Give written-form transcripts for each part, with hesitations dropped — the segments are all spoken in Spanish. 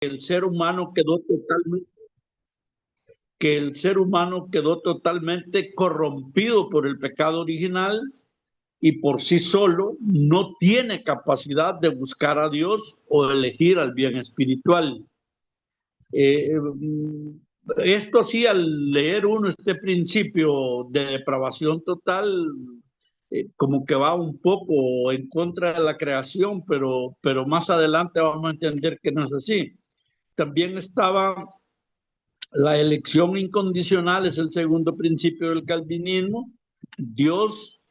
el ser humano quedó totalmente, que el ser humano quedó totalmente corrompido por el pecado original y por sí solo no tiene capacidad de buscar a Dios o elegir al bien espiritual. Esto sí, al leer uno este principio de depravación total, como que va un poco en contra de la creación, pero más adelante vamos a entender que no es así. También estaba la elección incondicional, es el segundo principio del calvinismo. Dios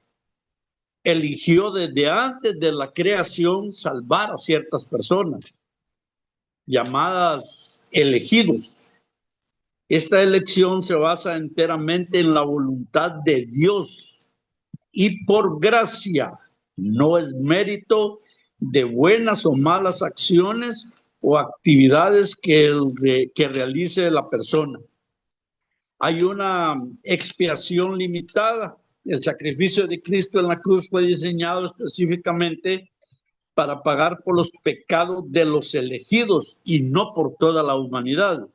eligió desde antes de la creación salvar a ciertas personas, llamadas elegidos. Esta elección se basa enteramente en la voluntad de Dios y por gracia, no es mérito de buenas o malas acciones o actividades que realice la persona. Hay una expiación limitada. El sacrificio de Cristo en la cruz fue diseñado específicamente para pagar por los pecados de los elegidos y no por toda la humanidad.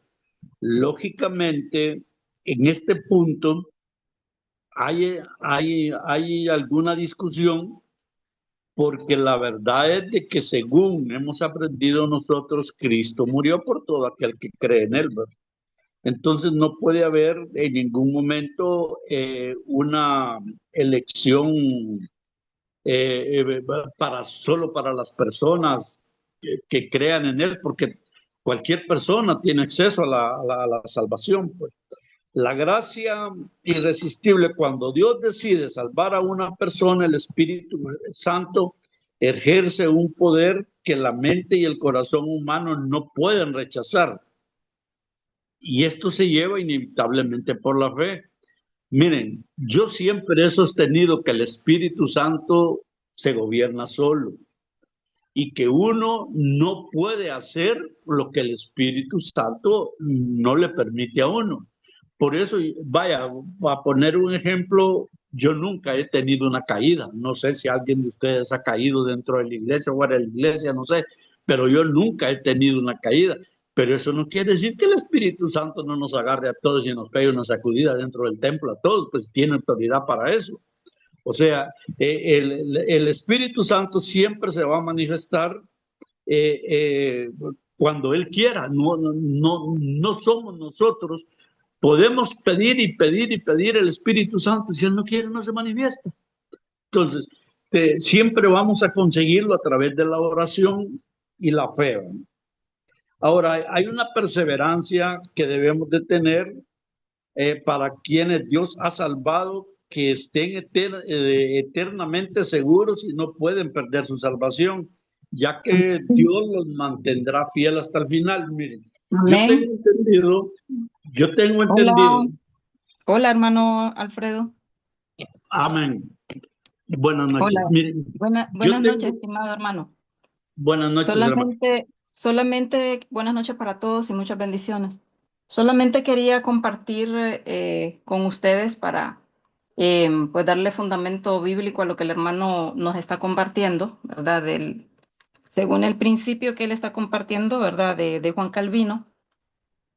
Lógicamente, en este punto hay alguna discusión porque la verdad es de que según hemos aprendido nosotros, Cristo murió por todo aquel que cree en él, ¿verdad? Entonces no puede haber en ningún momento una elección solo para las personas que crean en él, porque cualquier persona tiene acceso a la salvación. Pues. La gracia irresistible, cuando Dios decide salvar a una persona, el Espíritu Santo ejerce un poder que la mente y el corazón humano no pueden rechazar. Y esto se lleva inevitablemente por la fe. Miren, yo siempre he sostenido que el Espíritu Santo se gobierna solo y que uno no puede hacer lo que el Espíritu Santo no le permite a uno. Por eso, vaya, a poner un ejemplo, yo nunca he tenido una caída. No sé si alguien de ustedes ha caído dentro de la iglesia o fuera de la iglesia, no sé, pero yo nunca he tenido una caída. Pero eso no quiere decir que el Espíritu Santo no nos agarre a todos y nos pegue una sacudida dentro del templo a todos, pues tiene autoridad para eso. O sea, el Espíritu Santo siempre se va a manifestar eh, eh, cuando Él quiera, no somos nosotros. Podemos pedir y pedir y pedir el Espíritu Santo, si Él no quiere, no se manifiesta. Entonces, siempre vamos a conseguirlo a través de la oración y la fe. ¿No? Ahora, hay una perseverancia que debemos de tener para quienes Dios ha salvado, que estén eternamente seguros y no pueden perder su salvación, ya que Dios los mantendrá fiel hasta el final. Miren, yo tengo Amén. entendido, yo tengo entendido, Hola, hola hermano Alfredo. amén, buenas noches. Hola, Miren, yo buenas noches, tengo, estimado hermano. buenas noches, hermano. Solamente buenas noches para todos y muchas bendiciones. Solamente quería compartir con ustedes para pues darle fundamento bíblico a lo que el hermano nos está compartiendo, ¿verdad? Según el principio que él está compartiendo, ¿verdad? De Juan Calvino,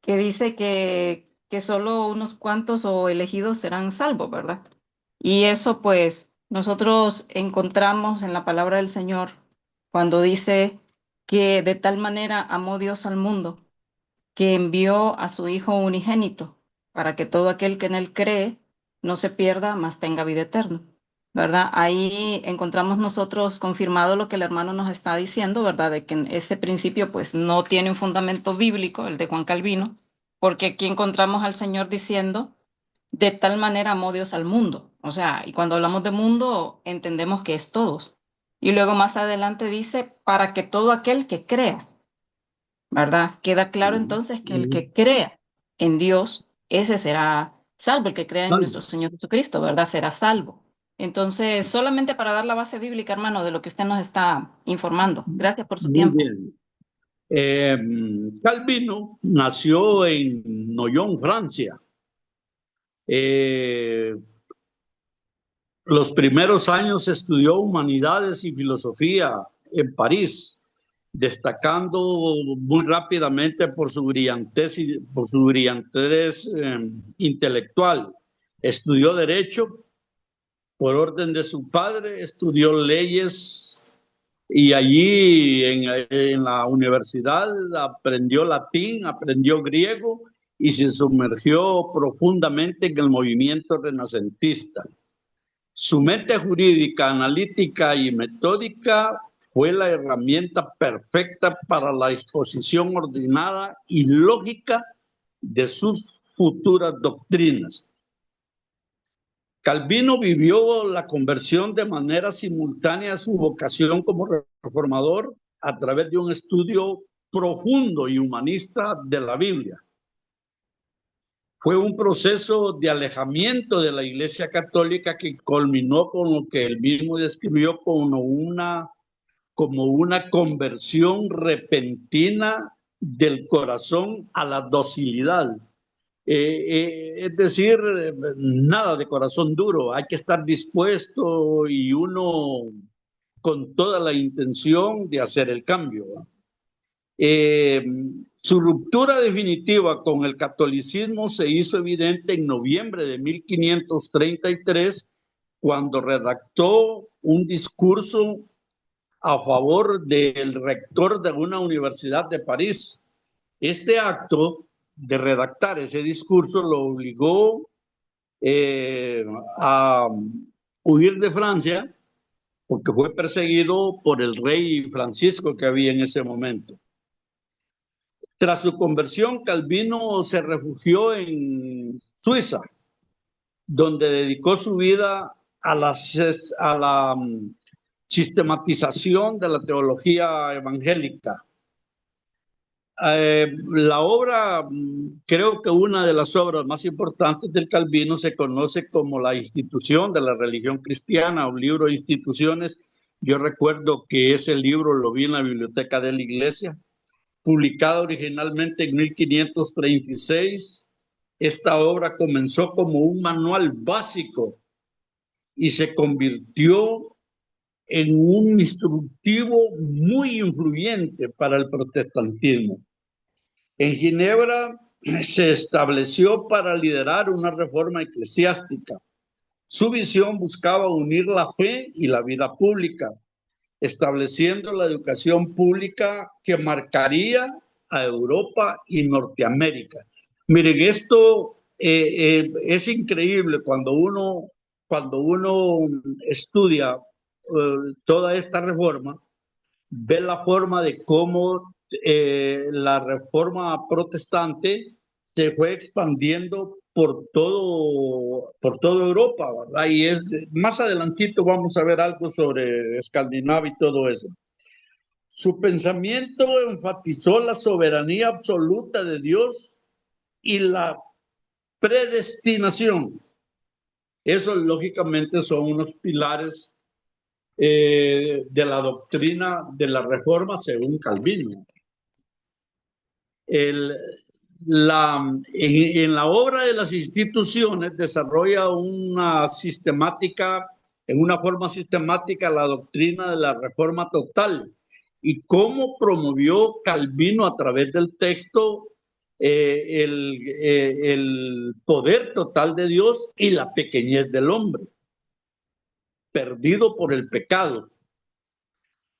que dice que solo unos cuantos o elegidos serán salvos, ¿verdad? Y eso pues nosotros encontramos en la palabra del Señor cuando dice que de tal manera amó Dios al mundo que envió a su Hijo unigénito para que todo aquel que en él cree no se pierda, mas tenga vida eterna. ¿Verdad? Ahí encontramos nosotros confirmado lo que el hermano nos está diciendo, ¿verdad? De que ese principio pues no tiene un fundamento bíblico, el de Juan Calvino, porque aquí encontramos al Señor diciendo, de tal manera amó Dios al mundo. O sea, y cuando hablamos de mundo entendemos que es todos. Y luego más adelante dice, para que todo aquel que crea. ¿Verdad? Queda claro entonces que el que crea en Dios, ese será salvo, el que crea en nuestro Señor Jesucristo, ¿verdad? Será salvo. Entonces, solamente para dar la base bíblica, hermano, de lo que usted nos está informando. Gracias por su Muy tiempo. bien. Eh, Calvino nació en Noyon, Francia. Eh, los primeros años estudió humanidades y filosofía en París destacando muy rápidamente por su brillantez intelectual. Estudió Derecho por orden de su padre, estudió leyes y allí en la universidad aprendió latín, aprendió griego y se sumergió profundamente en el movimiento renacentista. Su mente jurídica, analítica y metódica fue la herramienta perfecta para la exposición ordenada y lógica de sus futuras doctrinas. Calvino vivió la conversión de manera simultánea a su vocación como reformador a través de un estudio profundo y humanista de la Biblia. Fue un proceso de alejamiento de la Iglesia Católica que culminó con lo que él mismo describió como una conversión repentina del corazón a la docilidad. Es decir, nada de corazón duro, hay que estar dispuesto y uno con toda la intención de hacer el cambio. Su ruptura definitiva con el catolicismo se hizo evidente en noviembre de 1533, cuando redactó un discurso a favor del rector de una universidad de París. Este acto de redactar ese discurso lo obligó a huir de Francia porque fue perseguido por el rey Francisco que había en ese momento. Tras su conversión, Calvino se refugió en Suiza, donde dedicó su vida a la sistematización de la teología evangélica. La obra, creo que una de las obras más importantes del Calvino se conoce como la Institución de la Religión Cristiana, un libro de instituciones. Yo recuerdo que ese libro lo vi en la biblioteca de la iglesia, publicado originalmente en 1536. Esta obra comenzó como un manual básico y se convirtió en un instructivo muy influyente para el protestantismo. En Ginebra se estableció para liderar una reforma eclesiástica. Su visión buscaba unir la fe y la vida pública, estableciendo la educación pública que marcaría a Europa y Norteamérica. Miren, esto es increíble cuando uno estudia toda esta reforma, ve la forma de cómo la reforma protestante se fue expandiendo por toda Europa, ¿verdad? Y más adelantito vamos a ver algo sobre Escandinavia y todo eso. Su pensamiento enfatizó la soberanía absoluta de Dios y la predestinación. Eso lógicamente son unos pilares de la doctrina de la reforma según Calvino. En la obra de las instituciones desarrolla en una forma sistemática la doctrina de la reforma total y cómo promovió Calvino a través del texto el poder total de Dios y la pequeñez del hombre, perdido por el pecado.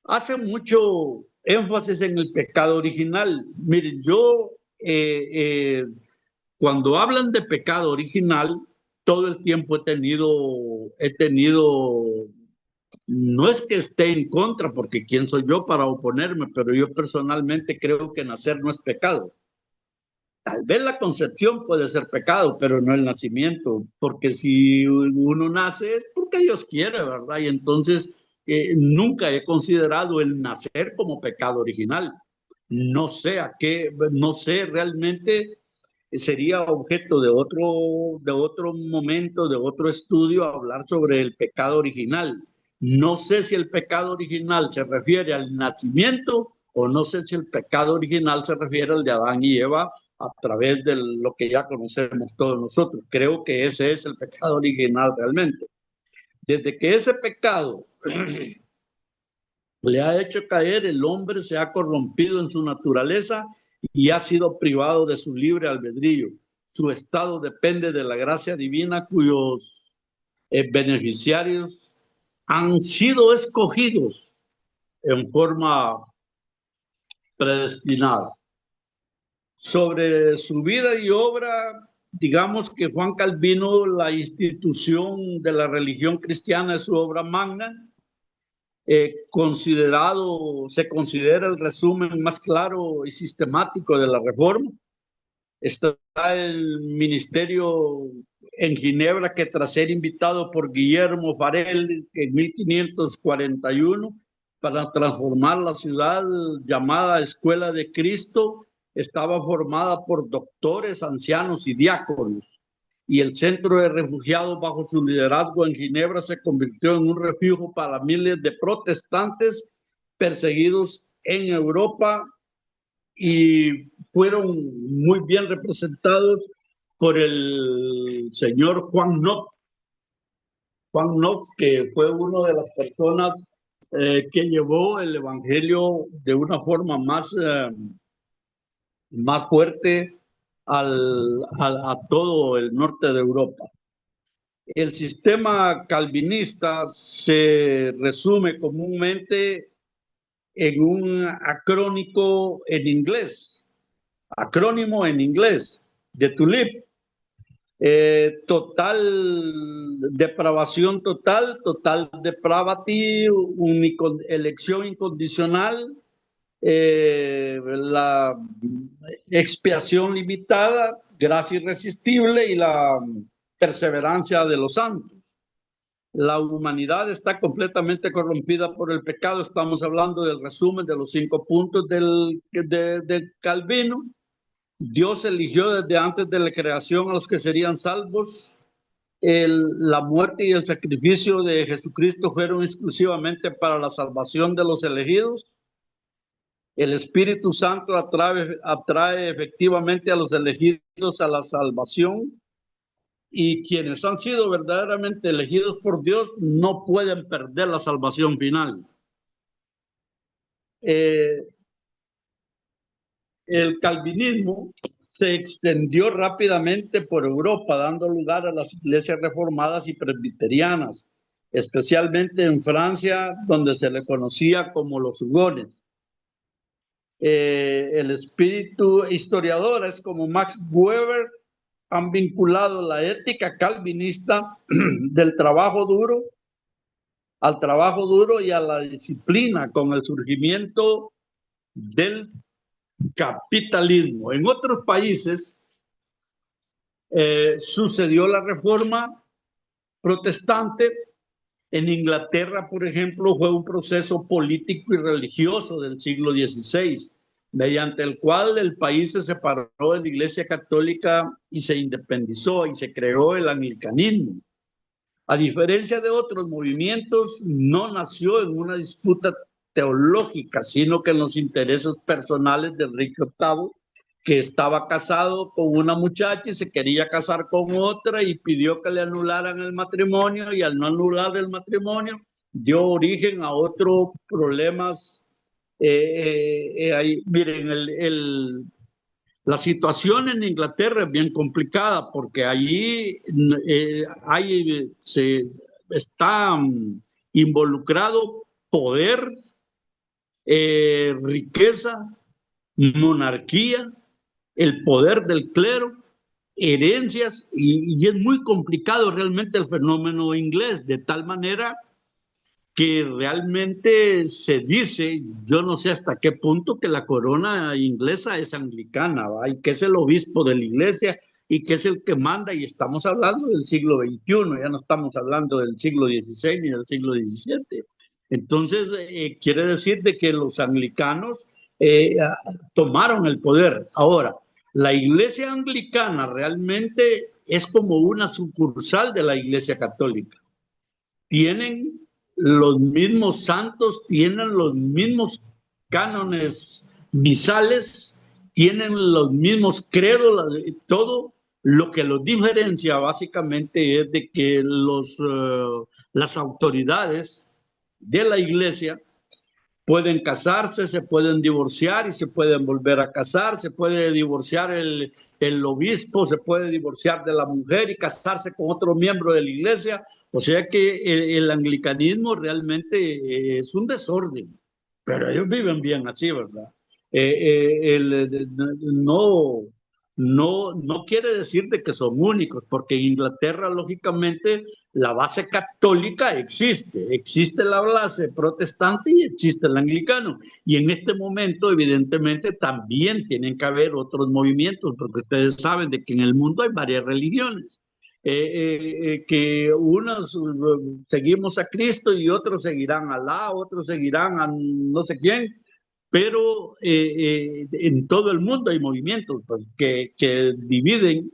Hace mucho énfasis en el pecado original. Miren, yo cuando hablan de pecado original, todo el tiempo he tenido, no es que esté en contra, porque quién soy yo para oponerme, pero yo personalmente creo que nacer no es pecado. Tal vez la concepción puede ser pecado, pero no el nacimiento, porque si uno nace es porque Dios quiere, ¿verdad? Y entonces nunca he considerado el nacer como pecado original. No sé no sé realmente, sería objeto de otro momento, de otro estudio, hablar sobre el pecado original. No sé si el pecado original se refiere al nacimiento o no sé si el pecado original se refiere al de Adán y Eva a través de lo que ya conocemos todos nosotros. Creo que ese es el pecado original realmente. Desde que ese pecado le ha hecho caer, el hombre se ha corrompido en su naturaleza y ha sido privado de su libre albedrío. Su estado depende de la gracia divina cuyos beneficiarios han sido escogidos en forma predestinada. Sobre su vida y obra, digamos que Juan Calvino, la institución de la religión cristiana, es su obra magna. Se considera el resumen más claro y sistemático de la Reforma. Está el ministerio en Ginebra, que tras ser invitado por Guillermo Farel en 1541 para transformar la ciudad llamada Escuela de Cristo, estaba formada por doctores, ancianos y diáconos. Y el centro de refugiados bajo su liderazgo en Ginebra se convirtió en un refugio para miles de protestantes perseguidos en Europa, y fueron muy bien representados por el señor Juan Knox. Juan Knox, que fue una de las personas que llevó el evangelio de una forma más fuerte a todo el norte de Europa. El sistema calvinista se resume comúnmente en un acrónimo en inglés, de TULIP. Total depravación total, total depravity, elección incondicional, la expiación limitada, gracia irresistible y la perseverancia de los santos. La humanidad está completamente corrompida por el pecado. Estamos hablando del resumen de los 5 puntos de Calvino. Dios eligió desde antes de la creación a los que serían salvos. La muerte y el sacrificio de Jesucristo fueron exclusivamente para la salvación de los elegidos. El Espíritu Santo atrae efectivamente a los elegidos a la salvación. Y quienes han sido verdaderamente elegidos por Dios no pueden perder la salvación final. El calvinismo se extendió rápidamente por Europa, dando lugar a las iglesias reformadas y presbiterianas, especialmente en Francia, donde se le conocía como los hugones. El espíritu historiadores como Max Weber han vinculado la ética calvinista del trabajo duro al trabajo duro y a la disciplina con el surgimiento del capitalismo. En otros países sucedió la reforma protestante. En Inglaterra, por ejemplo, fue un proceso político y religioso del siglo XVI, mediante el cual el país se separó de la Iglesia Católica y se independizó y se creó el anglicanismo. A diferencia de otros movimientos, no nació en una disputa teológica, sino que en los intereses personales del rey VIII, que estaba casado con una muchacha y se quería casar con otra y pidió que le anularan el matrimonio, y al no anular el matrimonio dio origen a otros problemas. Miren, la situación en Inglaterra es bien complicada porque allí está involucrado poder, riqueza, monarquía, el poder del clero, herencias, y es muy complicado realmente el fenómeno inglés, de tal manera que realmente se dice, yo no sé hasta qué punto, que la corona inglesa es anglicana, ¿va? Y que es el obispo de la iglesia y que es el que manda, y estamos hablando del siglo XXI, ya no estamos hablando del siglo XVI ni del siglo XVII. Entonces, quiere decir de que los anglicanos tomaron el poder. Ahora, la iglesia anglicana realmente es como una sucursal de la iglesia católica. Tienen los mismos santos, tienen los mismos cánones misales, tienen los mismos credos, todo. Lo que los diferencia básicamente es de que las autoridades de la iglesia pueden casarse, se pueden divorciar y se pueden volver a casar, se puede divorciar el obispo, se puede divorciar de la mujer y casarse con otro miembro de la iglesia. O sea que el anglicanismo realmente es un desorden, pero ellos viven bien así, ¿verdad? No, no quiere decir de que son únicos, porque en Inglaterra, lógicamente, la base católica existe la base protestante y existe el anglicano. Y en este momento, evidentemente, también tienen que haber otros movimientos, porque ustedes saben de que en el mundo hay varias religiones. Que unos seguimos a Cristo y otros seguirán a Alá, otros seguirán a no sé quién, pero en todo el mundo hay movimientos pues, que dividen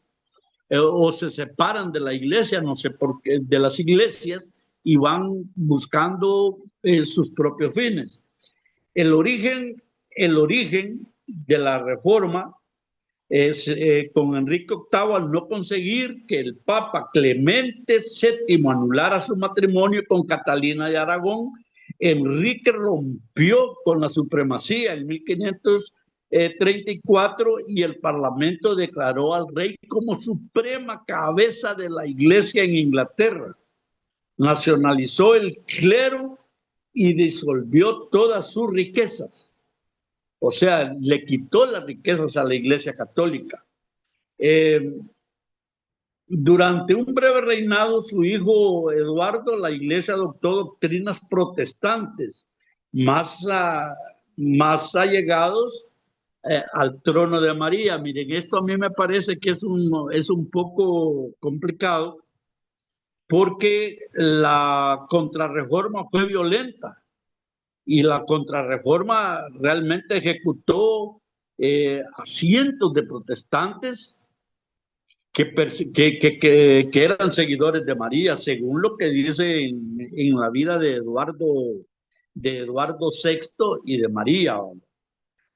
o se separan de la iglesia, no sé por qué, de las iglesias y van buscando sus propios fines. El origen, el origen de la reforma es con Enrique VIII al no conseguir que el Papa Clemente VII anulara su matrimonio con Catalina de Aragón. Enrique rompió con la supremacía en 1534 y el Parlamento declaró al rey como suprema cabeza de la iglesia en Inglaterra. Nacionalizó el clero y disolvió todas sus riquezas. O sea, le quitó las riquezas a la iglesia católica. Durante un breve reinado, su hijo Eduardo, la iglesia adoptó doctrinas protestantes más, más allegados al trono de María. Miren, esto a mí me parece que es un poco complicado porque la contrarreforma fue violenta y la contrarreforma realmente ejecutó a cientos de protestantes que eran seguidores de María, según lo que dice en la vida de Eduardo VI y de María.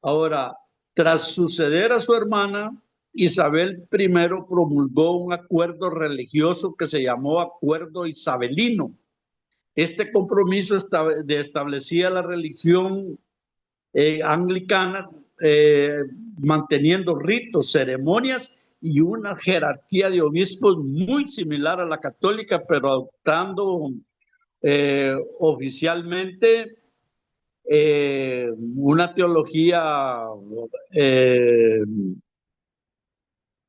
Ahora, tras suceder a su hermana, Isabel I promulgó un acuerdo religioso que se llamó Acuerdo Isabelino. Este compromiso establecía la religión anglicana, manteniendo ritos, ceremonias y una jerarquía de obispos muy similar a la católica, pero adoptando oficialmente una teología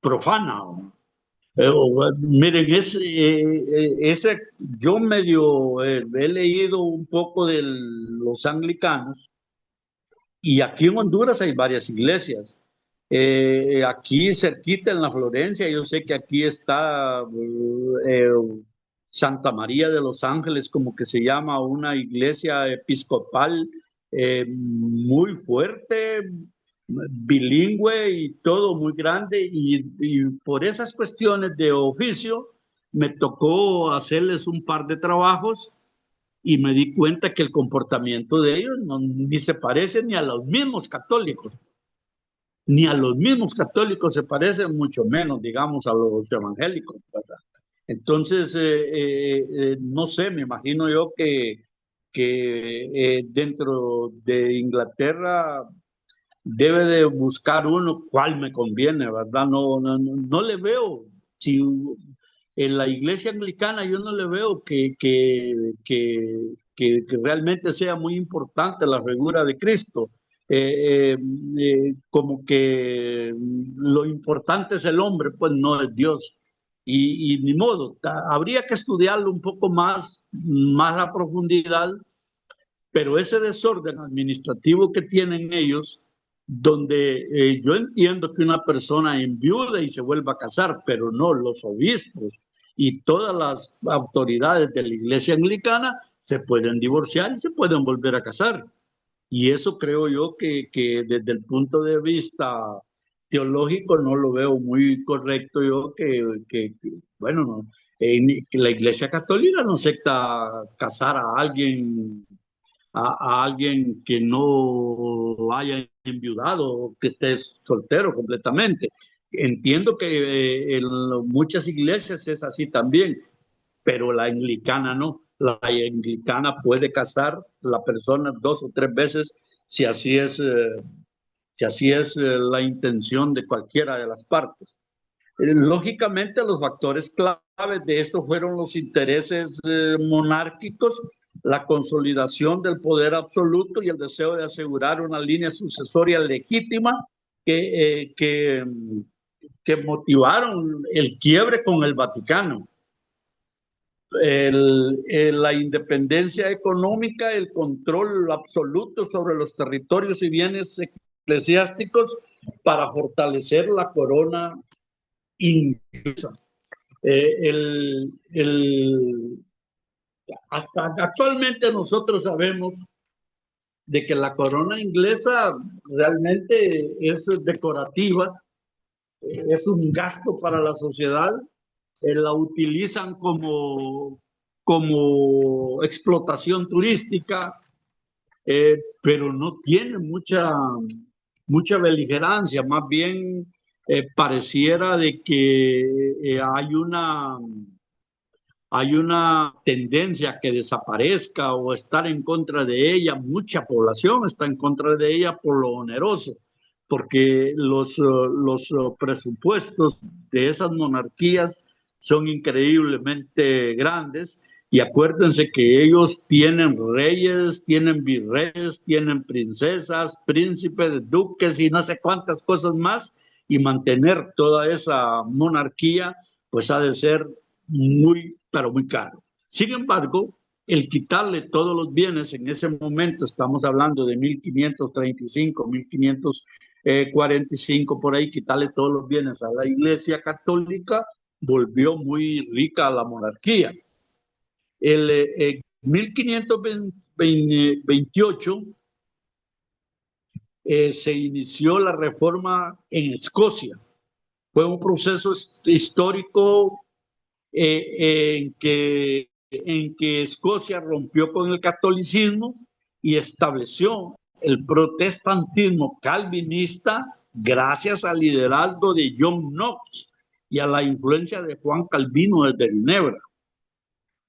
profana. Miren, yo medio he leído un poco de los anglicanos y aquí en Honduras hay varias iglesias. Aquí cerquita en la Florencia, yo sé que aquí está eh, Santa María de los Ángeles, como que se llama, una iglesia episcopal muy fuerte, bilingüe y todo muy grande. Y por esas cuestiones de oficio, me tocó hacerles un par de trabajos y me di cuenta que el comportamiento de ellos ni se parece ni a los mismos católicos ni a los mismos católicos se parecen, mucho menos, digamos, a los evangélicos, ¿verdad? Entonces, no sé, me imagino yo que dentro de Inglaterra debe de buscar uno cuál me conviene, ¿verdad? No le veo, si en la iglesia anglicana yo no le veo que realmente sea muy importante la figura de Cristo. Como que lo importante es el hombre, pues no es Dios. Y ni modo, habría que estudiarlo un poco más a profundidad, pero ese desorden administrativo que tienen ellos, donde yo entiendo que una persona enviude y se vuelva a casar, pero no los obispos y todas las autoridades de la iglesia anglicana se pueden divorciar y se pueden volver a casar. Y eso creo yo que desde el punto de vista teológico no lo veo muy correcto yo bueno, no, que la iglesia católica no acepta casar a alguien a alguien que no haya enviudado, que esté soltero completamente. Entiendo que en muchas iglesias es así también, pero la anglicana no. La anglicana puede casar la persona 2 o 3 veces si así es, la intención de cualquiera de las partes. Lógicamente, los factores claves de esto fueron los intereses monárquicos, la consolidación del poder absoluto y el deseo de asegurar una línea sucesoria legítima que motivaron el quiebre con el Vaticano. La independencia económica, el control absoluto sobre los territorios y bienes eclesiásticos para fortalecer la corona inglesa. Hasta actualmente nosotros sabemos de que la corona inglesa realmente es decorativa, es un gasto para la sociedad, la utilizan como explotación turística, pero no tiene mucha beligerancia, más bien pareciera de que hay una tendencia a que desaparezca o estar en contra de ella. Mucha población está en contra de ella por lo oneroso, porque los presupuestos de esas monarquías son increíblemente grandes. Y acuérdense que ellos tienen reyes, tienen virreyes, tienen princesas, príncipes, duques y no sé cuántas cosas más. Y mantener toda esa monarquía, pues ha de ser muy, pero muy caro. Sin embargo, el quitarle todos los bienes en ese momento, estamos hablando de 1535, 1545, por ahí, quitarle todos los bienes a la Iglesia Católica, volvió muy rica a la monarquía. En 1528 se inició la reforma en Escocia. Fue un proceso histórico en que Escocia rompió con el catolicismo y estableció el protestantismo calvinista gracias al liderazgo de John Knox y a la influencia de Juan Calvino desde Ginebra.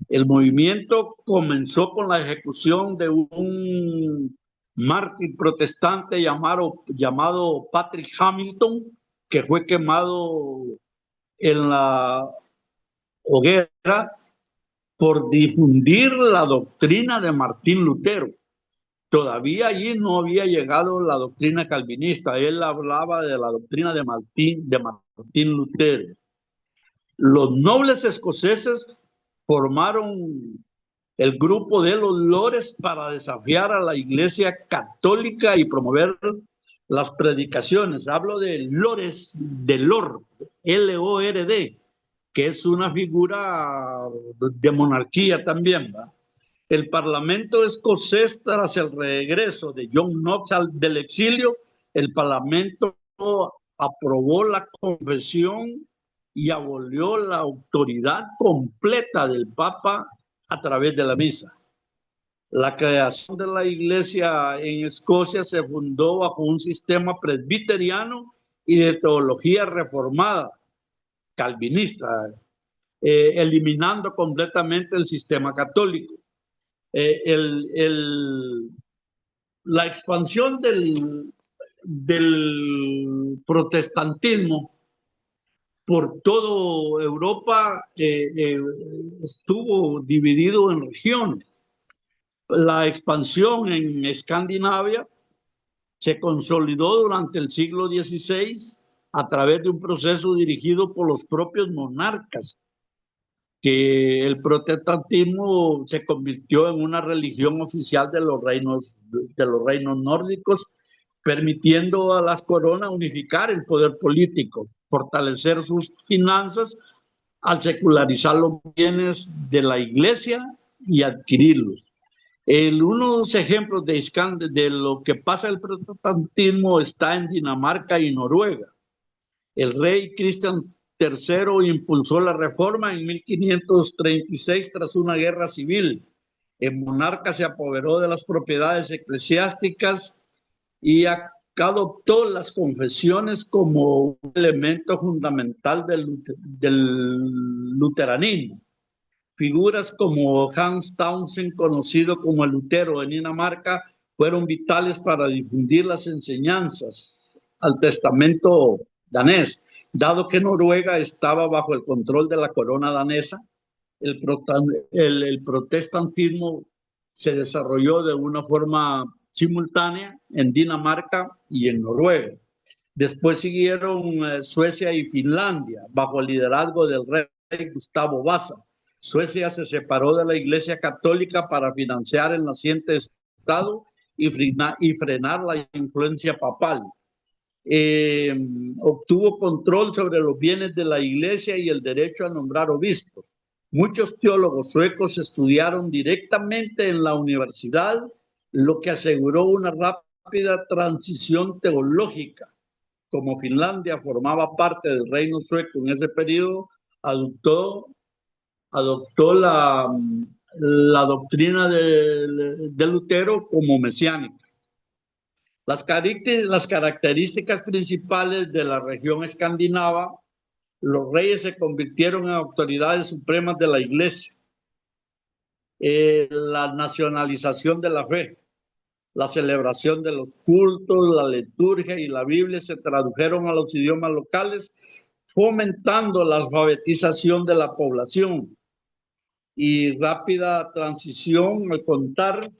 El movimiento comenzó con la ejecución de un mártir protestante llamado Patrick Hamilton, que fue quemado en la hoguera por difundir la doctrina de Martín Lutero. Todavía allí no había llegado la doctrina calvinista, él hablaba de la doctrina de Martín Lutero. Los nobles escoceses formaron el grupo de los lores para desafiar a la Iglesia Católica y promover las predicaciones. Hablo de lores, de Lord, L-O-R-D, que es una figura de monarquía también, ¿va? El Parlamento escocés, tras el regreso de John Knox del exilio, el Parlamento aprobó la confesión y abolió la autoridad completa del Papa a través de la misa. La creación de la Iglesia en Escocia se fundó bajo un sistema presbiteriano y de teología reformada, calvinista, eliminando completamente el sistema católico. La expansión del protestantismo por toda Europa estuvo dividido en regiones. La expansión en Escandinavia se consolidó durante el siglo XVI a través de un proceso dirigido por los propios monarcas, que el protestantismo se convirtió en una religión oficial de los reinos nórdicos, permitiendo a las coronas unificar el poder político, fortalecer sus finanzas al secularizar los bienes de la Iglesia y adquirirlos. Unos ejemplos de lo que pasa el protestantismo está en Dinamarca y Noruega. El rey Cristian III impulsó la reforma en 1536 tras una guerra civil. El monarca se apoderó de las propiedades eclesiásticas y adoptó las confesiones como un elemento fundamental del luteranismo. Figuras como Hans Townsend, conocido como el Lutero de Dinamarca, fueron vitales para difundir las enseñanzas al testamento danés. Dado que Noruega estaba bajo el control de la corona danesa, el protestantismo se desarrolló de una forma simultánea en Dinamarca y en Noruega. Después siguieron Suecia y Finlandia, bajo el liderazgo del rey Gustavo Vasa. Suecia se separó de la Iglesia Católica para financiar el naciente Estado y frenar la influencia papal. Obtuvo control sobre los bienes de la Iglesia y el derecho a nombrar obispos. Muchos teólogos suecos estudiaron directamente en la universidad, lo que aseguró una rápida transición teológica. Como Finlandia formaba parte del reino sueco en ese periodo, adoptó la doctrina de Lutero como mesiánica. Las características principales de la región escandinava: los reyes se convirtieron en autoridades supremas de la Iglesia. La nacionalización de la fe, la celebración de los cultos, la liturgia y la Biblia se tradujeron a los idiomas locales, fomentando la alfabetización de la población. Y rápida transición al contar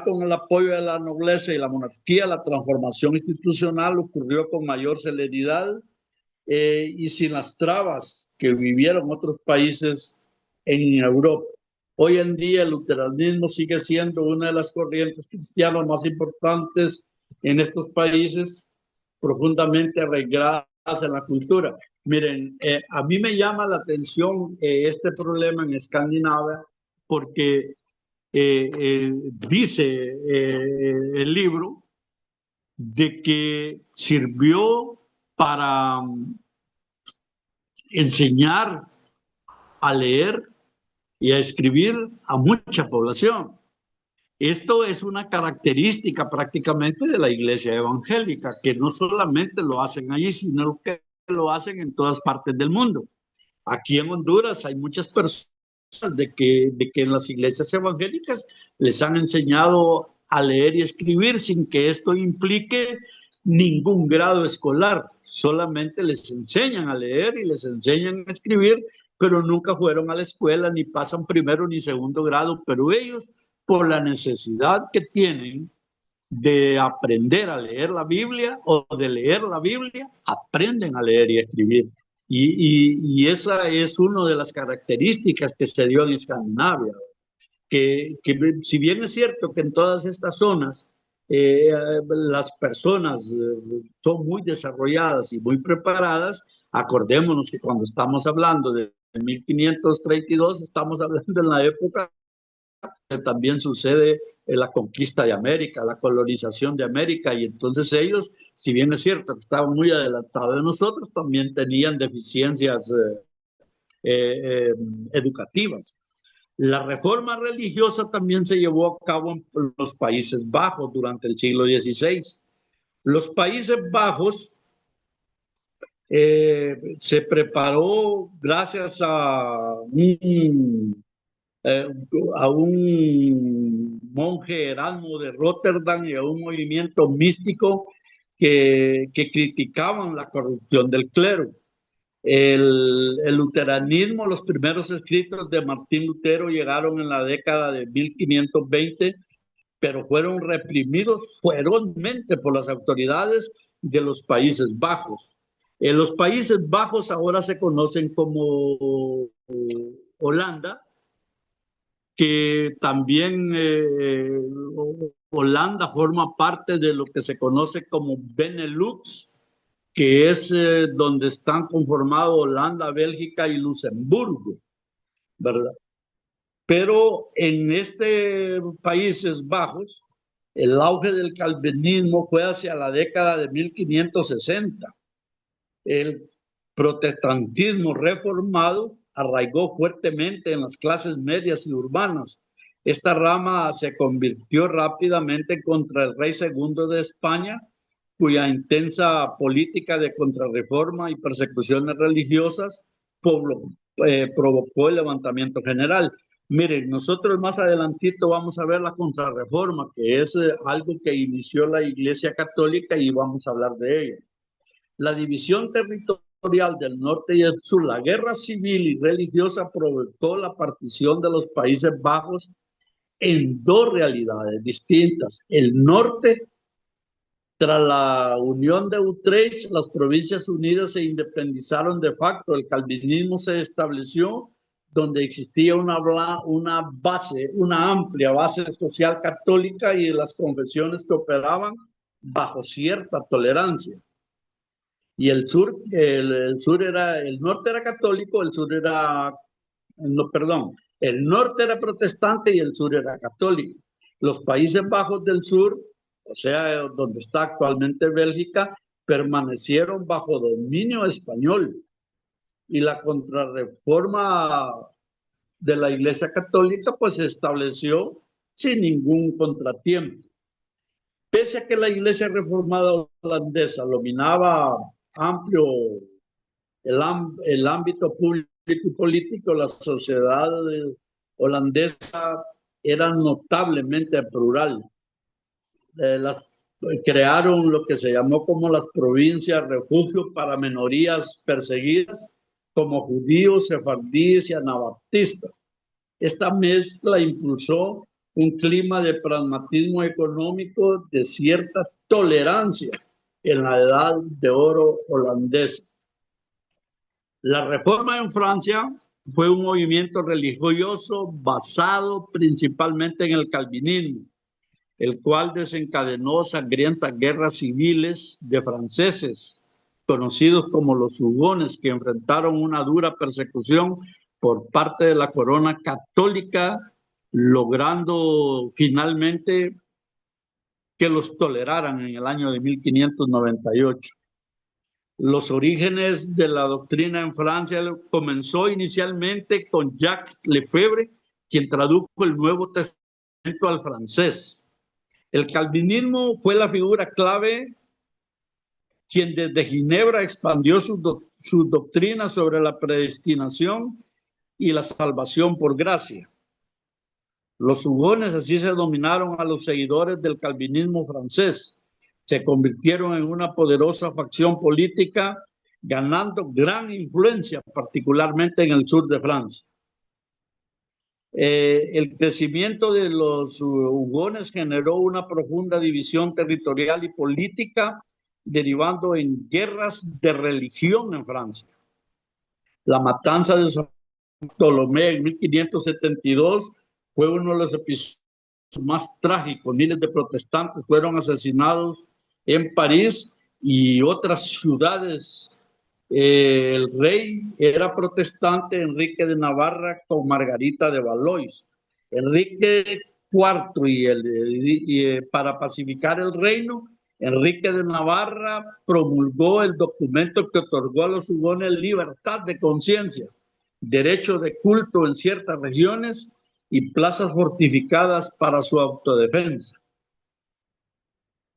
con el apoyo de la nobleza y la monarquía, la transformación institucional ocurrió con mayor celeridad y sin las trabas que vivieron otros países en Europa. Hoy en día el luteranismo sigue siendo una de las corrientes cristianas más importantes en estos países, profundamente arraigadas en la cultura. Miren, a mí me llama la atención este problema en Escandinavia porque dice el libro de que sirvió para enseñar a leer y a escribir a mucha población. Esto es una característica prácticamente de la iglesia evangélica, que no solamente lo hacen allí, sino que lo hacen en todas partes del mundo. Aquí en Honduras hay muchas personas de que en las iglesias evangélicas les han enseñado a leer y escribir sin que esto implique ningún grado escolar. Solamente les enseñan a leer y les enseñan a escribir, pero nunca fueron a la escuela, ni pasan primero ni segundo grado, pero ellos, por la necesidad que tienen de aprender a leer la Biblia o de leer la Biblia, aprenden a leer y a escribir. Y esa es una de las características que se dio en Escandinavia, que si bien es cierto que en todas estas zonas las personas son muy desarrolladas y muy preparadas, acordémonos que cuando estamos hablando de 1532, estamos hablando en la época que también sucede en la conquista de América, la colonización de América, y entonces ellos, si bien es cierto que estaban muy adelantados de nosotros, también tenían deficiencias educativas. La reforma religiosa también se llevó a cabo en los Países Bajos durante el siglo XVI. Los Países Bajos se preparó gracias a un monje Erasmo de Rotterdam y a un movimiento místico que criticaban la corrupción del clero. El luteranismo, los primeros escritos de Martín Lutero llegaron en la década de 1520, pero fueron reprimidos ferozmente por las autoridades de los Países Bajos. En los Países Bajos ahora se conocen como Holanda, que también Holanda forma parte de lo que se conoce como Benelux, que es donde están conformados Holanda, Bélgica y Luxemburgo, ¿verdad? Pero en Países Bajos, el auge del calvinismo fue hacia la década de 1560. El protestantismo reformado arraigó fuertemente en las clases medias y urbanas. Esta rama se convirtió rápidamente contra el rey segundo de España, cuya intensa política de contrarreforma y persecuciones religiosas provocó el levantamiento general. Miren, nosotros más adelantito vamos a ver la contrarreforma, que es algo que inició la Iglesia Católica y vamos a hablar de ella. La división territorial del norte y el sur, la guerra civil y religiosa provocó la partición de los Países Bajos en dos realidades distintas. El norte, tras la unión de Utrecht, las Provincias Unidas se independizaron de facto. El calvinismo se estableció donde existía una amplia base social católica y las confesiones que operaban bajo cierta tolerancia. Y el norte era católico, el sur era, no, perdón, el norte era protestante y el sur era católico. Los Países Bajos del Sur, o sea, donde está actualmente Bélgica, permanecieron bajo dominio español. Y la contrarreforma de la Iglesia Católica, pues se estableció sin ningún contratiempo. Pese a que la Iglesia Reformada holandesa dominaba amplio el ámbito público y político, la sociedad holandesa era notablemente plural. Las, crearon lo que se llamó como las provincias refugio para minorías perseguidas, como judíos, sefardíes y anabaptistas. Esta mezcla impulsó un clima de pragmatismo económico, de cierta tolerancia en la edad de oro holandesa. La reforma en Francia fue un movimiento religioso basado principalmente en el calvinismo, el cual desencadenó sangrientas guerras civiles de franceses, conocidos como los Hugones, que enfrentaron una dura persecución por parte de la corona católica, logrando finalmente que los toleraran en el año de 1598. Los orígenes de la doctrina en Francia comenzó inicialmente con Jacques Lefebvre, quien tradujo el Nuevo Testamento al francés. El calvinismo fue la figura clave quien desde Ginebra expandió su doctrina sobre la predestinación y la salvación por gracia. Los Hugones así se dominaron a los seguidores del calvinismo francés. Se convirtieron en una poderosa facción política, ganando gran influencia, particularmente en el sur de Francia. El crecimiento de los Hugones generó una profunda división territorial y política, derivando en guerras de religión en Francia. La matanza de San Bartolomé en 1572 fue uno de los episodios más trágicos. Miles de protestantes fueron asesinados en París y otras ciudades. El rey era protestante, Enrique de Navarra, con Margarita de Valois. Enrique IV para pacificar el reino, Enrique de Navarra promulgó el documento que otorgó a los Hugones libertad de conciencia, derecho de culto en ciertas regiones y plazas fortificadas para su autodefensa.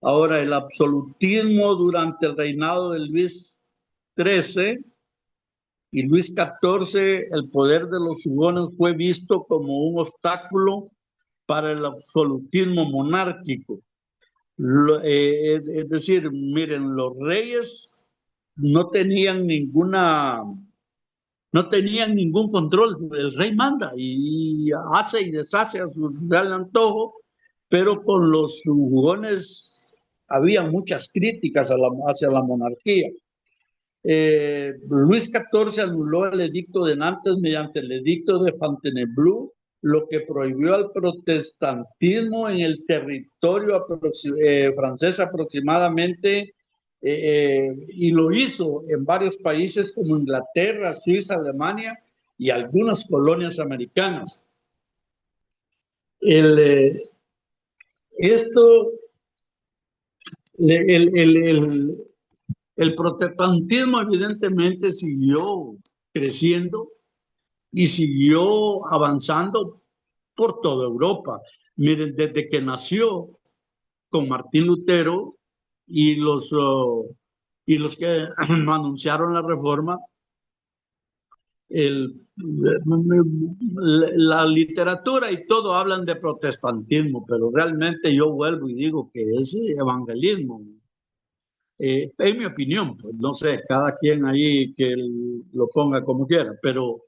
Ahora, el absolutismo durante el reinado de Luis XIII y Luis XIV, el poder de los Hugones fue visto como un obstáculo para el absolutismo monárquico. Es decir, miren, los reyes no tenían ningún control. El rey manda y hace y deshace a su real antojo, pero con los Hugones había muchas críticas hacia la monarquía. Luis XIV anuló el edicto de Nantes mediante el edicto de Fontainebleau, lo que prohibió al protestantismo en el territorio francés aproximadamente, y lo hizo en varios países como Inglaterra, Suiza, Alemania y algunas colonias americanas. El protestantismo evidentemente siguió creciendo y siguió avanzando por toda Europa. Miren, desde que nació con Martín Lutero y los que anunciaron la reforma, la literatura y todo hablan de protestantismo, pero realmente yo vuelvo y digo que es evangelismo. En mi opinión, pues no sé, cada quien ahí que lo ponga como quiera, pero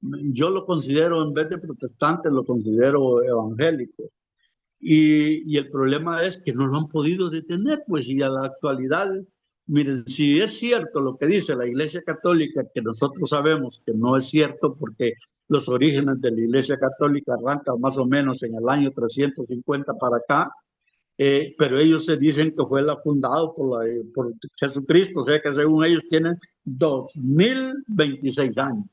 yo lo considero, en vez de protestante, lo considero evangélico. Y el problema es que no lo han podido detener, pues, y a la actualidad, miren, si es cierto lo que dice la Iglesia Católica, que nosotros sabemos que no es cierto, porque los orígenes de la Iglesia Católica arrancan más o menos en el año 350 para acá, pero ellos se dicen que fue la fundado por Jesucristo, o sea que según ellos tienen 2026 años,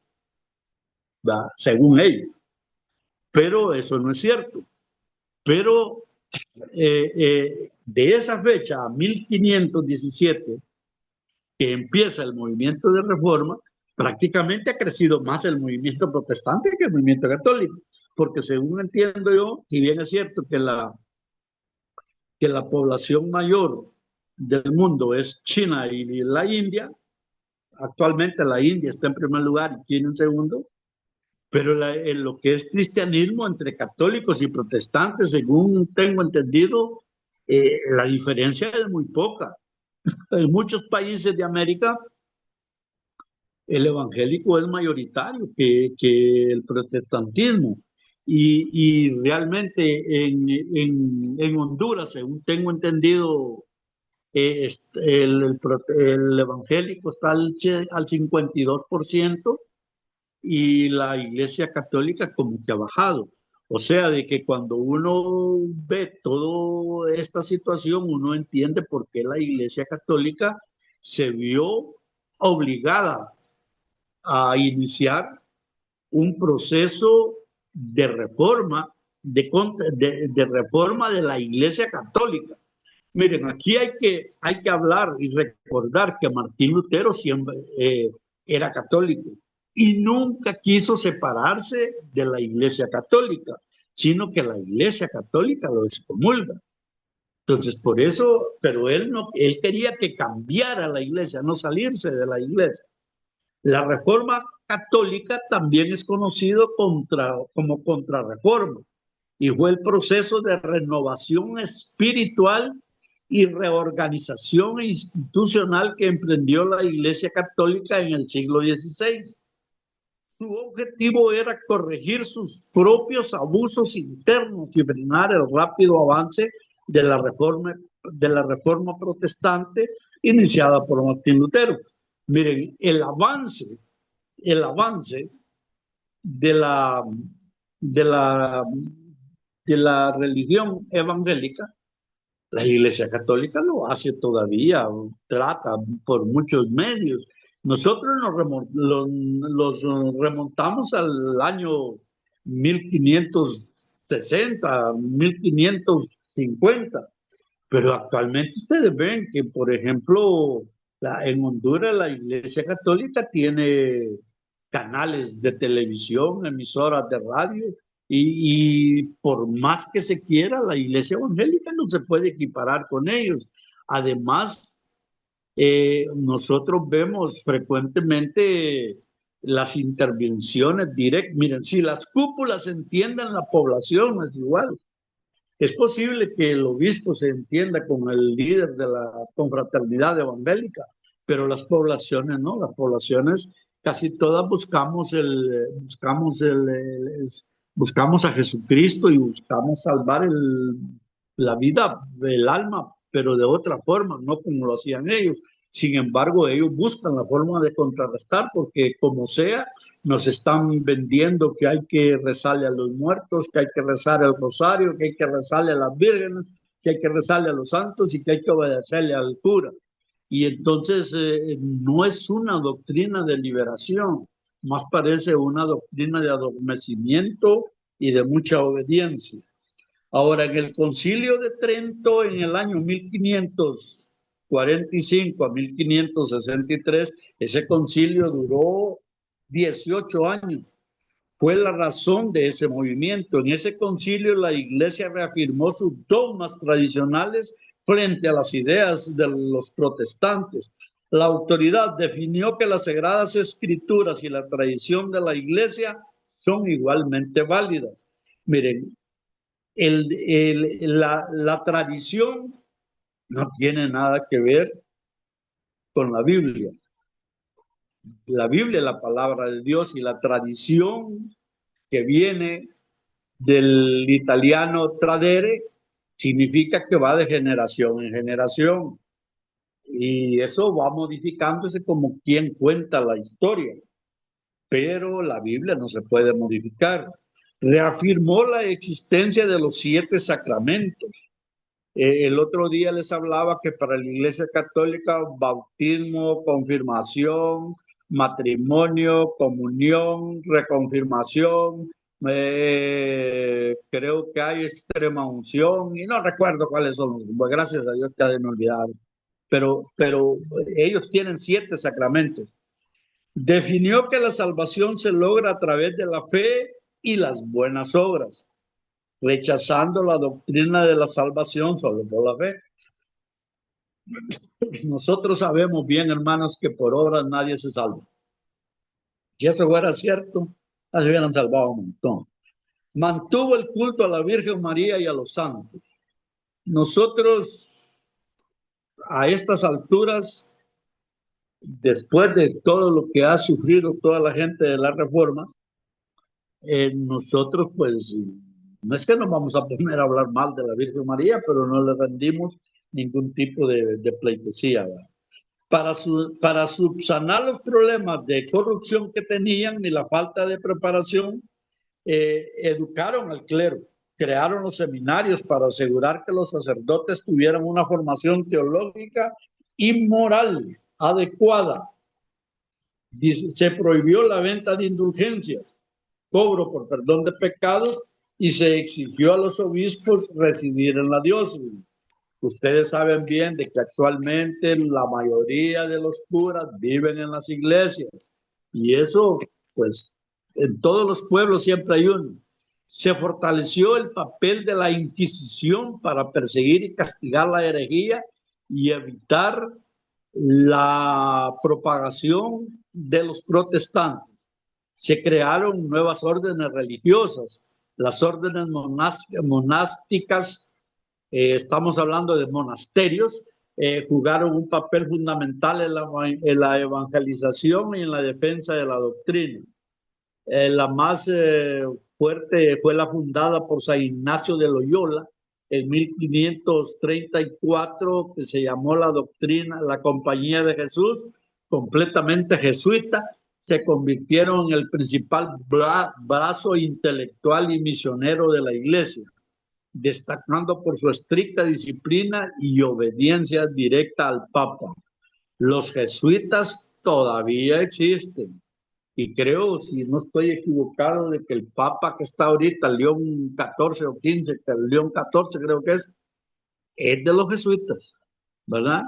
¿verdad? Según ellos, pero eso no es cierto. Pero de esa fecha a 1517, que empieza el movimiento de reforma, prácticamente ha crecido más el movimiento protestante que el movimiento católico, porque según entiendo yo, si bien es cierto que la población mayor del mundo es China y la India, actualmente la India está en primer lugar y China en segundo, pero en lo que es cristianismo entre católicos y protestantes, según tengo entendido, la diferencia es muy poca. En muchos países de América, el evangélico es mayoritario que el protestantismo. Y realmente en Honduras, según tengo entendido, el evangélico está al 52% y la Iglesia Católica como que ha bajado. O sea, de que cuando uno ve toda esta situación, uno entiende por qué la Iglesia Católica se vio obligada a iniciar un proceso de reforma, de reforma de la Iglesia Católica. Miren, aquí hay que hablar y recordar que Martín Lutero siempre era católico y nunca quiso separarse de la Iglesia Católica, sino que la Iglesia Católica lo excomulga. Entonces, por eso, pero él quería que cambiara la Iglesia, no salirse de la Iglesia. La Reforma Católica también es conocido como contrarreforma y fue el proceso de renovación espiritual y reorganización institucional que emprendió la Iglesia Católica en el siglo XVI. Su objetivo era corregir sus propios abusos internos y frenar el rápido avance de la reforma protestante iniciada por Martín Lutero. Miren, el avance de la, de la, de la religión evangélica, la Iglesia Católica lo hace todavía, trata por muchos medios. Nosotros los remontamos al año 1560, 1550, pero actualmente ustedes ven que, por ejemplo, en Honduras la Iglesia Católica tiene canales de televisión, emisoras de radio, y por más que se quiera, la Iglesia Evangélica no se puede equiparar con ellos. Además, nosotros vemos frecuentemente las intervenciones directas. Miren, si las cúpulas entienden la población, es igual. Es posible que el obispo se entienda con el líder de la confraternidad evangélica, pero las poblaciones no, las poblaciones casi todas buscamos a Jesucristo y buscamos salvar la vida, el alma, pero de otra forma, no como lo hacían ellos. Sin embargo, ellos buscan la forma de contrarrestar porque como sea, nos están vendiendo que hay que rezarle a los muertos, que hay que rezar el rosario, que hay que rezarle a las vírgenes, que hay que rezarle a los santos y que hay que obedecerle al cura. Y entonces no es una doctrina de liberación, más parece una doctrina de adormecimiento y de mucha obediencia. Ahora, en el Concilio de Trento, en el año 1545 a 1563, ese concilio duró 18 años. Fue la razón de ese movimiento. En ese concilio la Iglesia reafirmó sus dogmas tradicionales frente a las ideas de los protestantes. La autoridad definió que las Sagradas Escrituras y la tradición de la Iglesia son igualmente válidas. Miren, la tradición no tiene nada que ver con la Biblia. La Biblia es la palabra de Dios y la tradición que viene del italiano tradere significa que va de generación en generación. Y eso va modificándose como quien cuenta la historia. Pero la Biblia no se puede modificar. Reafirmó la existencia de los 7 sacramentos. El otro día les hablaba que para la Iglesia Católica, bautismo, confirmación, matrimonio, comunión, reconfirmación, creo que hay extrema unción y no recuerdo cuáles son los, pues gracias a Dios que de me olvidar. Pero ellos tienen 7 sacramentos. Definió que la salvación se logra a través de la fe y las buenas obras, rechazando la doctrina de la salvación solo por la fe. Nosotros sabemos bien, hermanos, que por obras nadie se salva. Si eso fuera cierto, se hubieran salvado un montón. Mantuvo el culto a la Virgen María y a los santos. Nosotros, a estas alturas, después de todo lo que ha sufrido toda la gente de las reformas, nosotros pues no es que nos vamos a poner a hablar mal de la Virgen María, pero no le rendimos ningún tipo de pleitesía, ¿verdad? Para subsanar los problemas de corrupción que tenían y la falta de preparación, educaron al clero, crearon los seminarios para asegurar que los sacerdotes tuvieran una formación teológica y moral adecuada. Se prohibió la venta de indulgencias, cobro por perdón de pecados y se exigió a los obispos residir en la diócesis. Ustedes saben bien de que actualmente la mayoría de los curas viven en las iglesias y eso, pues, en todos los pueblos siempre hay uno. Se fortaleció el papel de la Inquisición para perseguir y castigar la herejía y evitar la propagación de los protestantes. Se crearon nuevas órdenes religiosas, las órdenes monásticas, estamos hablando de monasterios, jugaron un papel fundamental en la evangelización y en la defensa de la doctrina. La más fuerte fue la fundada por San Ignacio de Loyola en 1534, que se llamó la doctrina, la Compañía de Jesús, completamente jesuita. Se convirtieron en el principal brazo intelectual y misionero de la Iglesia, destacando por su estricta disciplina y obediencia directa al Papa. Los jesuitas todavía existen. Y creo, si no estoy equivocado, de que el Papa que está ahorita, León 14 o 15, que el León 14 creo que es de los jesuitas, ¿verdad?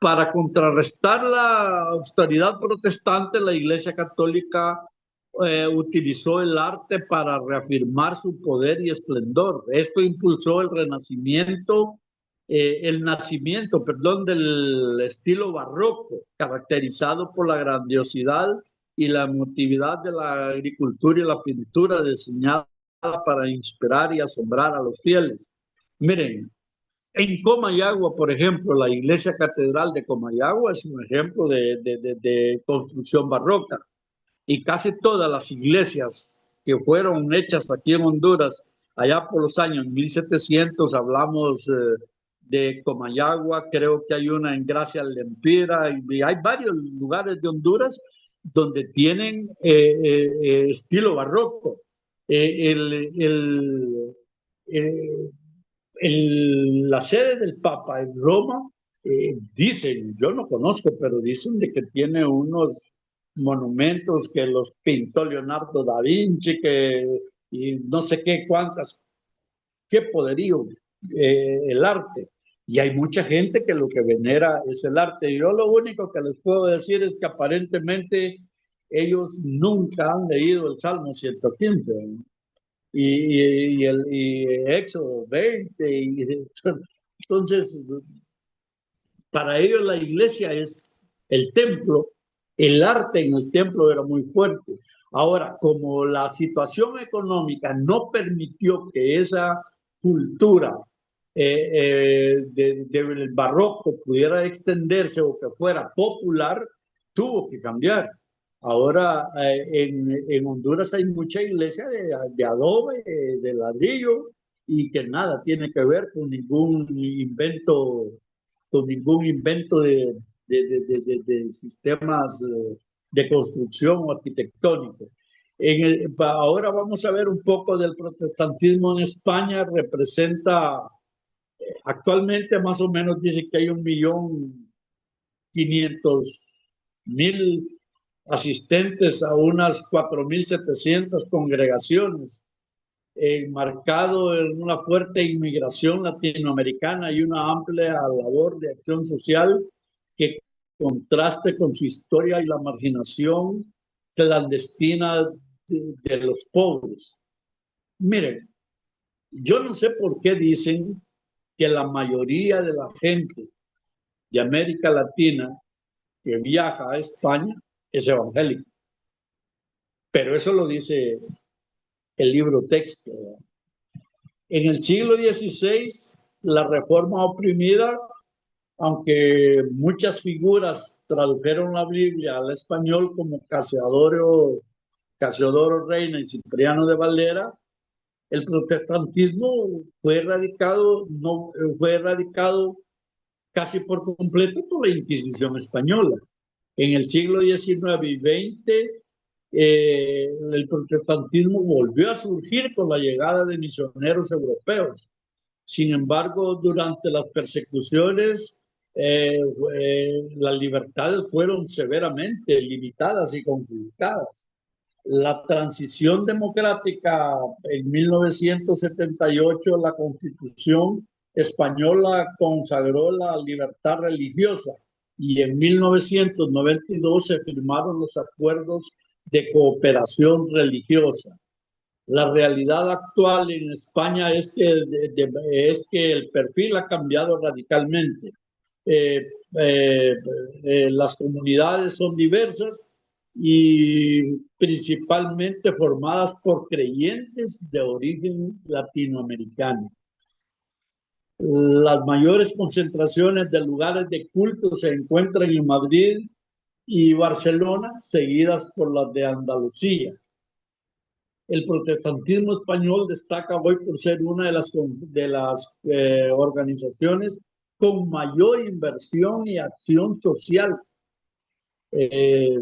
Para contrarrestar la austeridad protestante, la Iglesia Católica utilizó el arte para reafirmar su poder y esplendor. Esto impulsó el nacimiento, perdón, del estilo barroco, caracterizado por la grandiosidad y la emotividad de la agricultura y la pintura diseñada para inspirar y asombrar a los fieles. Miren, en Comayagua, por ejemplo, la iglesia catedral de Comayagua es un ejemplo de construcción barroca. Y casi todas las iglesias que fueron hechas aquí en Honduras, allá por los años 1700, hablamos de Comayagua, creo que hay una en Gracia Lempira, y hay varios lugares de Honduras donde tienen estilo barroco. Eh, la sede del Papa en Roma, dicen, yo no conozco, pero dicen de que tiene unos monumentos que los pintó Leonardo da Vinci, y no sé qué cuántas, qué poderío el arte. Y hay mucha gente que lo que venera es el arte. Y yo lo único que les puedo decir es que aparentemente ellos nunca han leído el Salmo 115, ¿no? Y Éxodo 20. Entonces, Para ellos la iglesia es el templo, el arte en el templo era muy fuerte. Ahora, como la situación económica no permitió que esa cultura del barroco pudiera extenderse o que fuera popular, tuvo que cambiar. Ahora en Honduras hay mucha iglesia de adobe, de ladrillo, y que nada tiene que ver con ningún invento de sistemas de construcción o arquitectónico. Ahora vamos a ver un poco del protestantismo en España. Representa actualmente más o menos, dice que hay 1.500.000 asistentes a unas 4.700 congregaciones, marcado en una fuerte inmigración latinoamericana y una amplia labor de acción social que contraste con su historia y la marginación clandestina de los pobres. Miren, yo no sé por qué dicen que la mayoría de la gente de América Latina que viaja a España es evangélica, pero eso lo dice el libro texto. En el siglo XVI, la reforma oprimida, aunque muchas figuras tradujeron la Biblia al español como Casiodoro Reina y Cipriano de Valera, el protestantismo fue erradicado, no, fue erradicado casi por completo por la Inquisición española. En el siglo XIX y XX, el protestantismo volvió a surgir con la llegada de misioneros europeos. Sin embargo, durante las persecuciones, las libertades fueron severamente limitadas y conculcadas. La transición democrática en 1978, la Constitución española consagró la libertad religiosa y en 1992 se firmaron los acuerdos de cooperación religiosa. La realidad actual en España es que el perfil ha cambiado radicalmente. Eh, las comunidades son diversas y principalmente formadas por creyentes de origen latinoamericano. Las mayores concentraciones de lugares de culto se encuentran en Madrid y Barcelona, seguidas por las de Andalucía. El protestantismo español destaca hoy por ser una de las organizaciones con mayor inversión y acción social. Eh,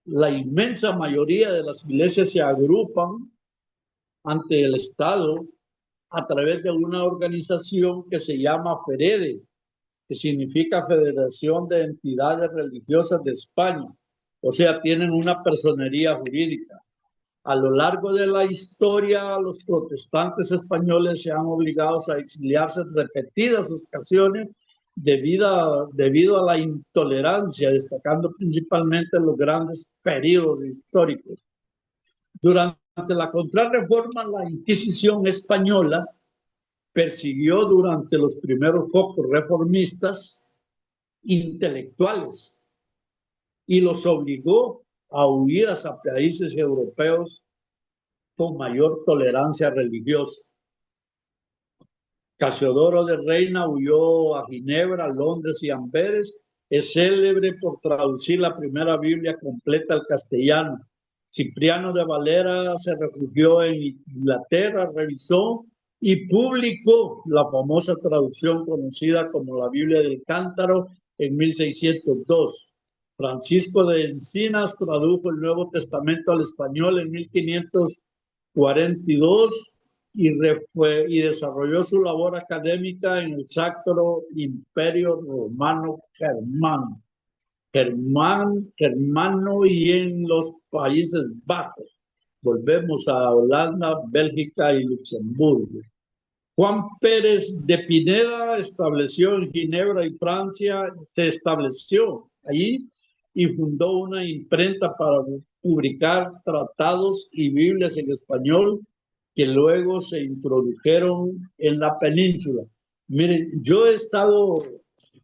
la inmensa mayoría de las iglesias se agrupan ante el Estado a través de una organización que se llama FEREDE, que significa Federación de Entidades Religiosas de España. O sea, tienen una personería jurídica. A lo largo de la historia, los protestantes españoles se han obligado a exiliarse en repetidas ocasiones debido a la intolerancia, destacando principalmente los grandes periodos históricos. Durante la Contrarreforma, la Inquisición española persiguió durante los primeros focos reformistas intelectuales y los obligó a huir a países europeos con mayor tolerancia religiosa. Casiodoro de Reina huyó a Ginebra, Londres y Amberes. Es célebre por traducir la primera Biblia completa al castellano. Cipriano de Valera se refugió en Inglaterra, revisó y publicó la famosa traducción conocida como la Biblia del Cántaro en 1602. Francisco de Encinas tradujo el Nuevo Testamento al español en 1542 y desarrolló su labor académica en el Sacro Imperio Romano Germano y en los Países Bajos. Volvemos a Holanda, Bélgica y Luxemburgo. Juan Pérez de Pineda estableció en Ginebra y Francia, se estableció allí y fundó una imprenta para publicar tratados y Biblias en español que luego se introdujeron en la península. Miren, yo he estado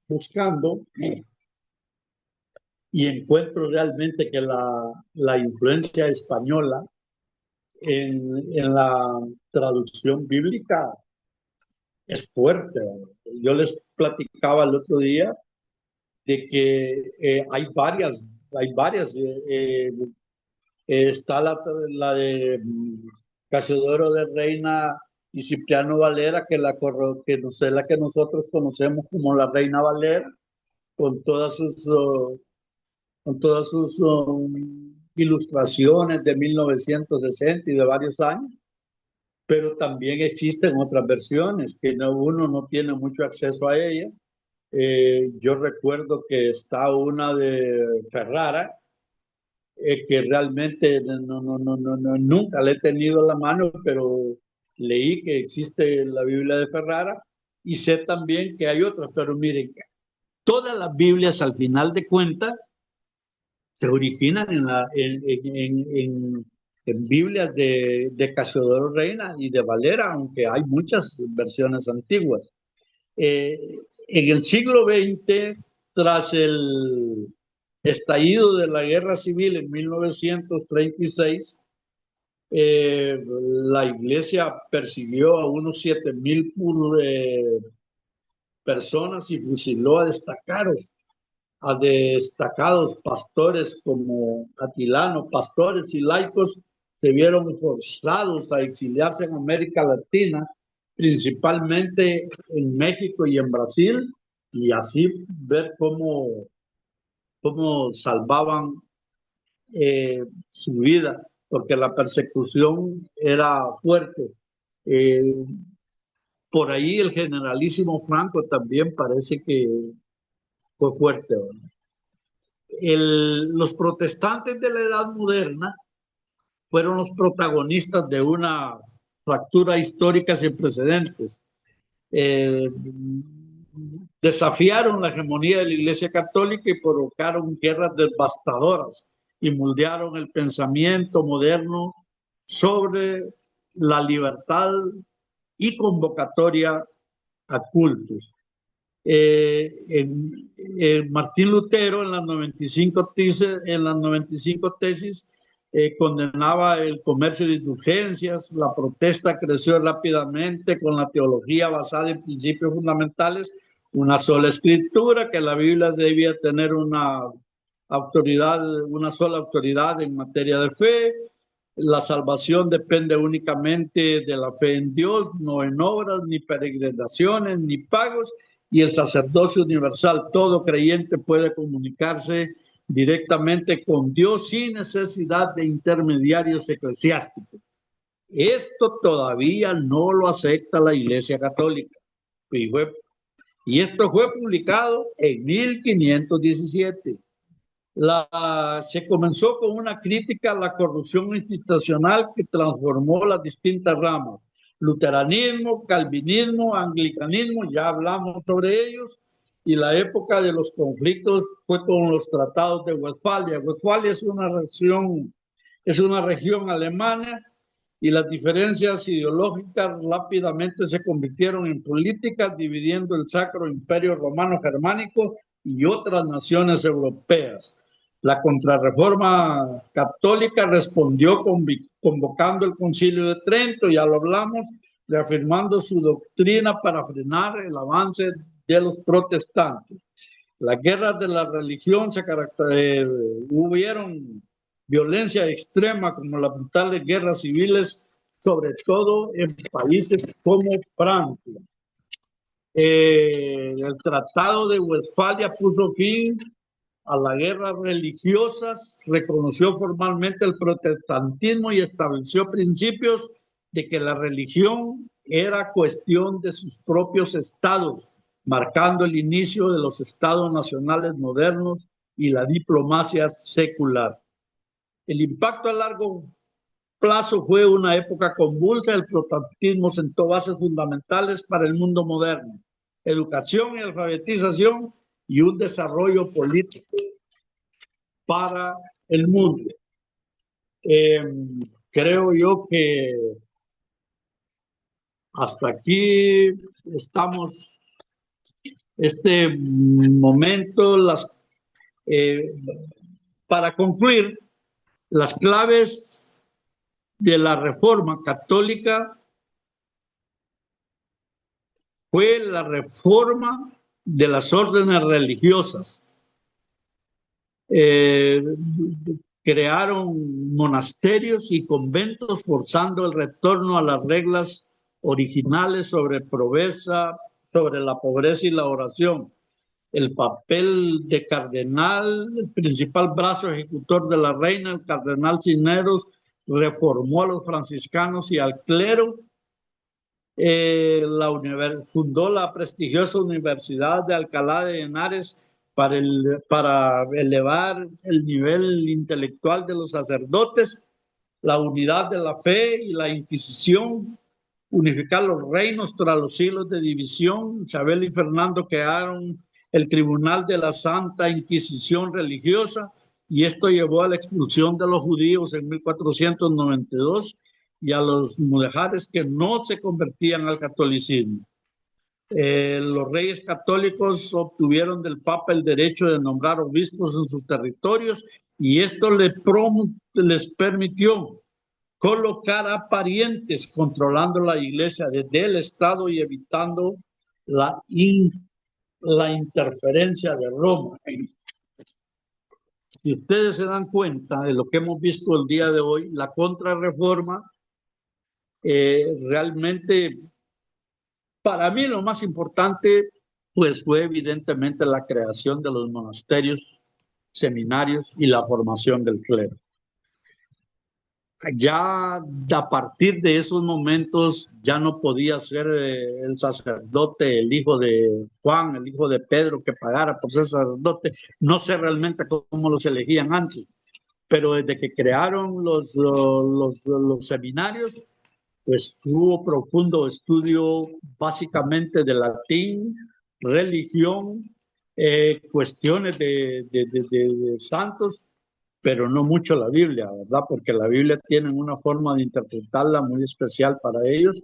buscando y encuentro realmente que la influencia española en la traducción bíblica es fuerte. Yo les platicaba el otro día de que hay varias. Está la de Casiodoro de Reina y Cipriano Valera, que no sé, la que nosotros conocemos como la Reina Valera, con todas sus ilustraciones de 1960 y de varios años, pero también existen otras versiones que uno no tiene mucho acceso a ellas. Yo recuerdo que está una de Ferrara, que realmente nunca le he tenido en la mano, pero leí que existe la Biblia de Ferrara y sé también que hay otras, pero miren, todas las Biblias al final de cuentas se originan en Biblias de Casiodoro Reina y de Valera, aunque hay muchas versiones antiguas. En el siglo XX, tras el estallido de la Guerra Civil en 1936, la iglesia persiguió a unos 7,000 personas y fusiló a destacados pastores como Atilano. Pastores y laicos se vieron forzados a exiliarse en América Latina, principalmente en México y en Brasil, y así ver cómo salvaban su vida, porque la persecución era fuerte. Eh, por ahí el generalísimo Franco también parece que fue fuerte, ¿verdad? Los protestantes de la Edad Moderna fueron los protagonistas de una fractura histórica sin precedentes. Eh, Desafiaron la hegemonía de la Iglesia Católica y provocaron guerras devastadoras y moldearon el pensamiento moderno sobre la libertad y convocatoria a cultos. Martín Lutero en las 95 tesis condenaba el comercio de indulgencias. La protesta creció rápidamente con la teología basada en principios fundamentales, una sola escritura, que la Biblia debía tener una sola autoridad en materia de fe. La salvación depende únicamente de la fe en Dios, no en obras, ni peregrinaciones, ni pagos, y el sacerdocio universal. Todo creyente puede comunicarse directamente con Dios sin necesidad de intermediarios eclesiásticos. Esto todavía no lo acepta la Iglesia Católica. Y esto fue publicado en 1517. Se comenzó con una crítica a la corrupción institucional que transformó las distintas ramas: luteranismo, calvinismo, anglicanismo, ya hablamos sobre ellos, y la época de los conflictos fue con los tratados de Westfalia. Westfalia es una región alemana, y las diferencias ideológicas rápidamente se convirtieron en políticas, dividiendo el Sacro Imperio Romano Germánico y otras naciones europeas. La Contrarreforma Católica respondió convocando el Concilio de Trento, ya lo hablamos, reafirmando su doctrina para frenar el avance de los protestantes. Las guerras de la religión hubieron violencia extrema, como las brutales guerras civiles, sobre todo en países como Francia. El Tratado de Westfalia puso fin a las guerras religiosas, reconoció formalmente el protestantismo y estableció principios de que la religión era cuestión de sus propios estados, marcando el inicio de los estados nacionales modernos y la diplomacia secular. El impacto a largo plazo fue una época convulsa. El protestantismo sentó bases fundamentales para el mundo moderno: educación y alfabetización y un desarrollo político para el mundo. Eh, Creo yo que Hasta aquí estamos. Este momento, eh, para concluir, las claves de la Reforma Católica fue la reforma de las órdenes religiosas. Crearon monasterios y conventos forzando el retorno a las reglas originales sobre la pobreza y la oración. El papel de cardenal, el principal brazo ejecutor de la reina, el cardenal Cisneros, reformó a los franciscanos y al clero. Fundó la prestigiosa Universidad de Alcalá de Henares para elevar el nivel intelectual de los sacerdotes, la unidad de la fe y la Inquisición, unificar los reinos tras los siglos de división. Isabel y Fernando crearon el Tribunal de la Santa Inquisición Religiosa, y esto llevó a la expulsión de los judíos en 1492 y a los mudejares que no se convertían al catolicismo. Los reyes católicos obtuvieron del Papa el derecho de nombrar obispos en sus territorios, y esto les permitió colocar a parientes controlando la iglesia desde el Estado y evitando la interferencia de Roma. Si ustedes se dan cuenta de lo que hemos visto el día de hoy, la contrarreforma realmente, para mí lo más importante, pues fue evidentemente la creación de los monasterios, seminarios y la formación del clero. Ya a partir de esos momentos ya no podía ser el sacerdote, el hijo de Juan, el hijo de Pedro, que pagara por ser sacerdote. No sé realmente cómo los elegían antes, pero desde que crearon los seminarios, pues hubo profundo estudio básicamente de latín, religión, cuestiones de santos, pero no mucho la Biblia, ¿verdad? Porque la Biblia tiene una forma de interpretarla muy especial para ellos,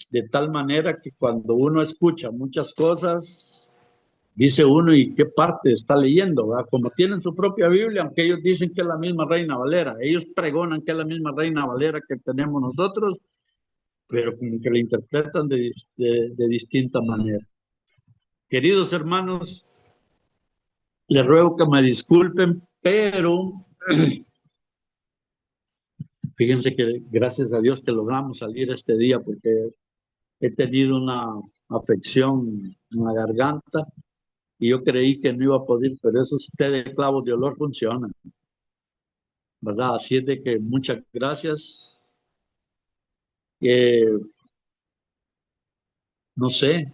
de tal manera que cuando uno escucha muchas cosas, dice uno, ¿y qué parte está leyendo? ¿Verdad? Como tienen su propia Biblia, aunque ellos dicen que es la misma Reina Valera, ellos pregonan que es la misma Reina Valera que tenemos nosotros, pero como que la interpretan de distinta manera. Queridos hermanos, les ruego que me disculpen, pero fíjense que gracias a Dios que logramos salir este día, porque he tenido una afección en la garganta y yo creí que no iba a poder, pero esos té de clavos de olor funcionan, ¿verdad? Así es de que muchas gracias. No sé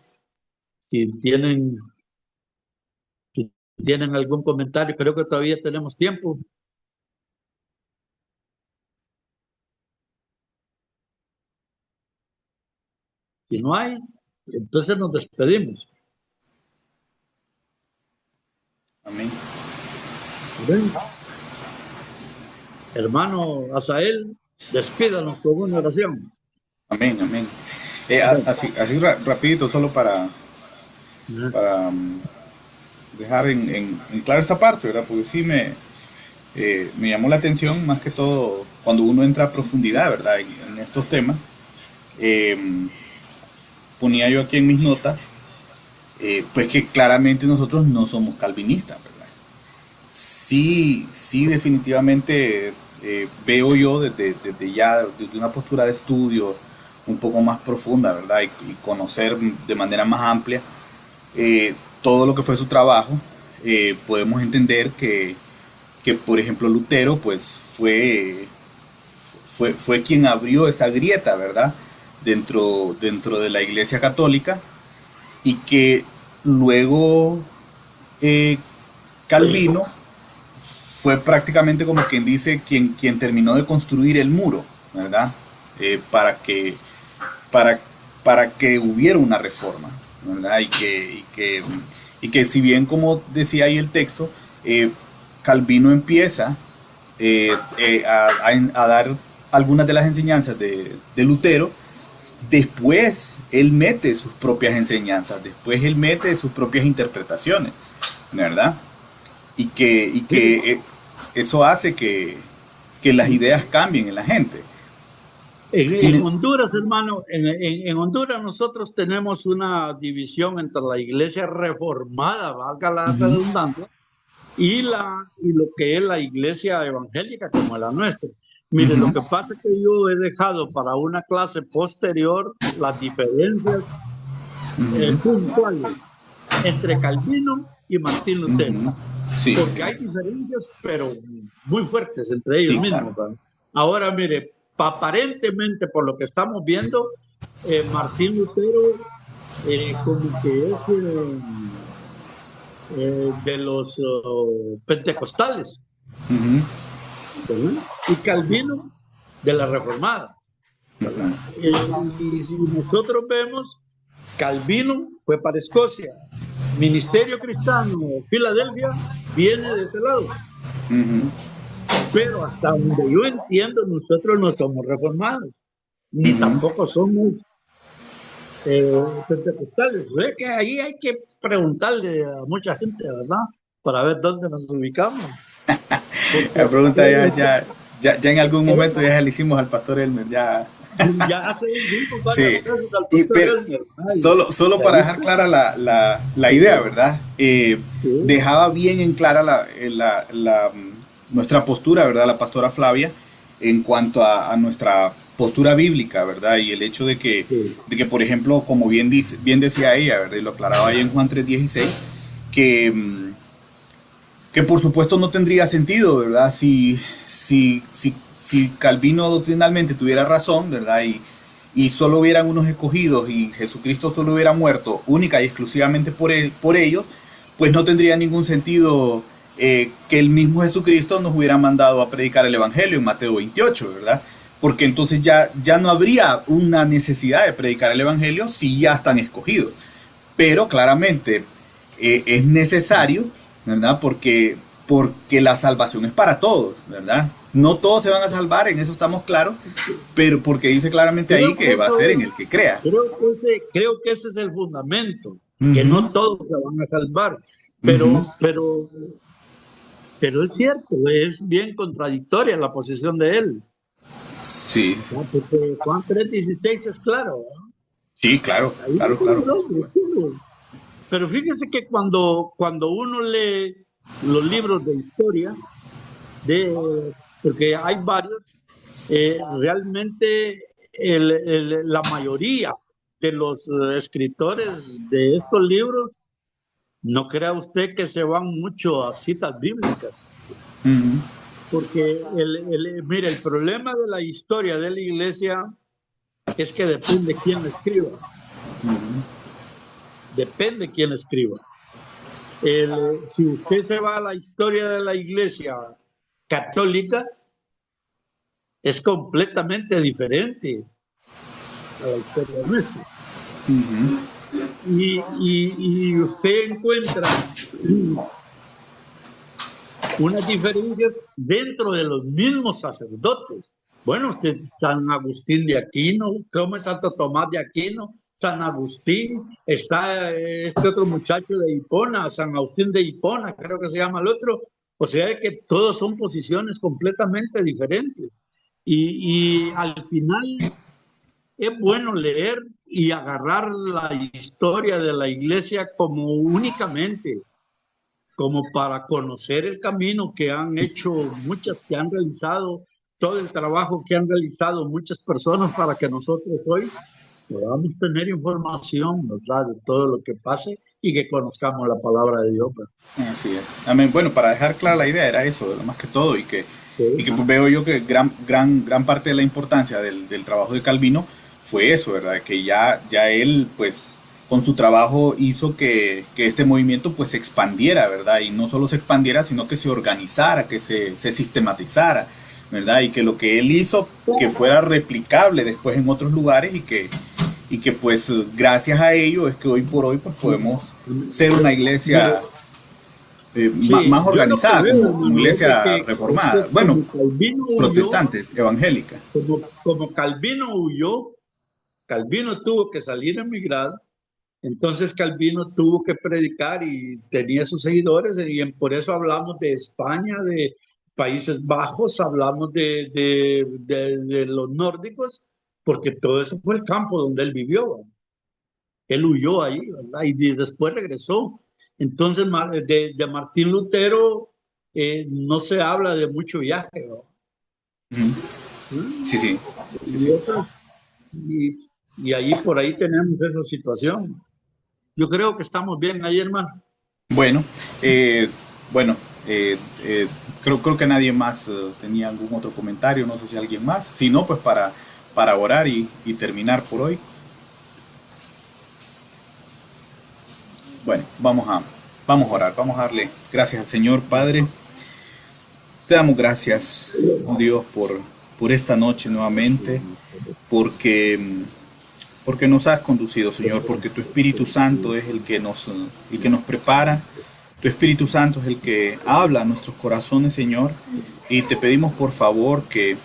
si tienen algún comentario, creo que todavía tenemos tiempo. Si no hay, entonces nos despedimos. Amén. ¿Ven? Hermano Asael, despídanos con una oración. Amén, amén. Así rapidito, solo para dejar en claro esta parte, ¿verdad? Porque sí me llamó la atención, más que todo, cuando uno entra a profundidad, ¿verdad? En estos temas. Ponía yo aquí en mis notas, pues que claramente nosotros no somos calvinistas, ¿verdad? Sí, definitivamente veo yo desde una postura de estudio un poco más profunda, ¿verdad? Y conocer de manera más amplia todo lo que fue su trabajo, podemos entender que por ejemplo Lutero pues fue quien abrió esa grieta, ¿verdad? Dentro de la Iglesia Católica, y que luego Calvino fue prácticamente como quien dice quien terminó de construir el muro, ¿verdad? Para que hubiera una reforma, ¿verdad? Y que si bien, como decía ahí el texto, Calvino empieza a dar algunas de las enseñanzas de Lutero, después él mete sus propias enseñanzas, después él mete sus propias interpretaciones, ¿verdad? Y que eso hace que las ideas cambien en la gente. En Honduras, hermano, en Honduras nosotros tenemos una división entre la iglesia reformada, valga la redundancia, y lo que es la iglesia evangélica como la nuestra. Mire, lo que pasa es que yo he dejado para una clase posterior las diferencias puntuales entre Calvino y Martín Lutero. Sí. Porque hay diferencias, pero muy fuertes entre ellos mismos. ¿Verdad? Ahora, mire, aparentemente, por lo que estamos viendo, Martín Lutero como que es de los pentecostales, y Calvino de la reformada. Y si nosotros vemos, Calvino fue para Escocia, Ministerio Cristiano Filadelfia viene de ese lado. Pero hasta donde yo entiendo, nosotros no somos reformados, ni tampoco somos pentecostales. ¿Ve? Que ahí hay que preguntarle a mucha gente, ¿verdad? Para ver dónde nos ubicamos. La pregunta ya en algún momento ya le hicimos al pastor Elmer, ya hace sí. Pero solo para dejar clara la idea, ¿verdad? Dejaba bien en clara nuestra postura, ¿verdad? La pastora Flavia, en cuanto a nuestra postura bíblica, ¿verdad? Y el hecho de que, por ejemplo, como bien decía ella, ¿verdad? Y lo aclaraba ahí en Juan 3:16, que por supuesto no tendría sentido, ¿verdad? Si Calvino doctrinalmente tuviera razón, ¿verdad? Y solo hubieran unos escogidos y Jesucristo solo hubiera muerto única y exclusivamente por ellos, pues no tendría ningún sentido que el mismo Jesucristo nos hubiera mandado a predicar el Evangelio en Mateo 28, ¿verdad? Porque entonces ya no habría una necesidad de predicar el Evangelio si ya están escogidos. Pero claramente es necesario, ¿verdad? Porque la salvación es para todos, ¿verdad? No todos se van a salvar, en eso estamos claros, pero porque dice claramente ahí que va a ser en el que crea. Creo que ese es el fundamento, que no todos se van a salvar, pero es cierto, es bien contradictoria la posición de él. Sí. Porque Juan 3:16 es claro, ¿no? Sí, claro. Pero fíjense que cuando uno lee los libros de historia, porque hay varios, realmente la mayoría de los escritores de estos libros, no crea usted que se van mucho a citas bíblicas. Porque mire, el problema de la historia de la iglesia es que depende quién escriba. Depende quién escriba. Si usted se va a la historia de la iglesia católica, es completamente diferente a la historia nuestra. Y usted encuentra unas diferencias dentro de los mismos sacerdotes. Bueno, San Agustín de Aquino, como es Santo Tomás de Aquino, San Agustín, está este otro muchacho de Hipona, San Agustín de Hipona, creo que se llama el otro. O sea que todos son posiciones completamente diferentes. Y al final es bueno leer y agarrar la historia de la iglesia como únicamente, como para conocer el camino que han hecho muchas, que han realizado, todo el trabajo que han realizado muchas personas para que nosotros hoy podamos tener información, ¿verdad?, de todo lo que pase y que conozcamos la palabra de Dios. ¿Verdad? Así es. Amén. Bueno, para dejar clara la idea era eso, más que todo, y que pues veo yo que gran parte de la importancia del trabajo de Calvino fue eso, ¿verdad? Que ya él, pues, con su trabajo hizo que este movimiento pues se expandiera, ¿verdad? Y no solo se expandiera, sino que se organizara, que se sistematizara, ¿verdad? Y que lo que él hizo, que fuera replicable después en otros lugares y que pues gracias a ello es que hoy por hoy pues podemos ser una iglesia más organizada, como iglesia reformada, bueno, protestantes, evangélica. Como Calvino huyó Calvino tuvo que salir a emigrar, entonces Calvino tuvo que predicar y tenía sus seguidores, y por eso hablamos de España, de Países Bajos, hablamos de los nórdicos, porque todo eso fue el campo donde él vivió, ¿verdad? Él huyó ahí, ¿verdad? Y después regresó. Entonces, de Martín Lutero no se habla de mucho viaje, ¿verdad? Sí, sí. Sí, sí. Y ahí por ahí tenemos esa situación. Yo creo que estamos bien ahí, hermano. Bueno, bueno, creo que nadie más tenía algún otro comentario, no sé si alguien más. Si no, pues para orar y terminar por hoy. Bueno, vamos a orar, vamos a darle gracias al Señor, Padre. Te damos gracias, oh Dios, por esta noche nuevamente, porque nos has conducido, Señor, porque tu Espíritu Santo es el que nos prepara. Tu Espíritu Santo es el que habla a nuestros corazones, Señor, y te pedimos por favor que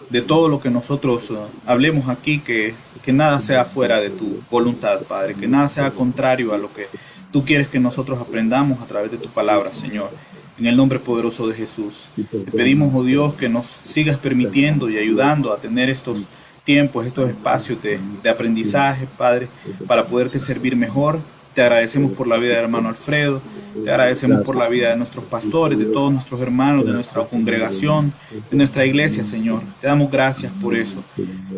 de todo lo que nosotros hablemos aquí, que nada sea fuera de tu voluntad, Padre, que nada sea contrario a lo que tú quieres que nosotros aprendamos a través de tu palabra, Señor. En el nombre poderoso de Jesús, te pedimos, oh Dios, que nos sigas permitiendo y ayudando a tener estos tiempos, estos espacios de aprendizaje, Padre, para poderte servir mejor. Te agradecemos por la vida del hermano Alfredo, te agradecemos por la vida de nuestros pastores, de todos nuestros hermanos, de nuestra congregación, de nuestra iglesia, Señor. Te damos gracias por eso.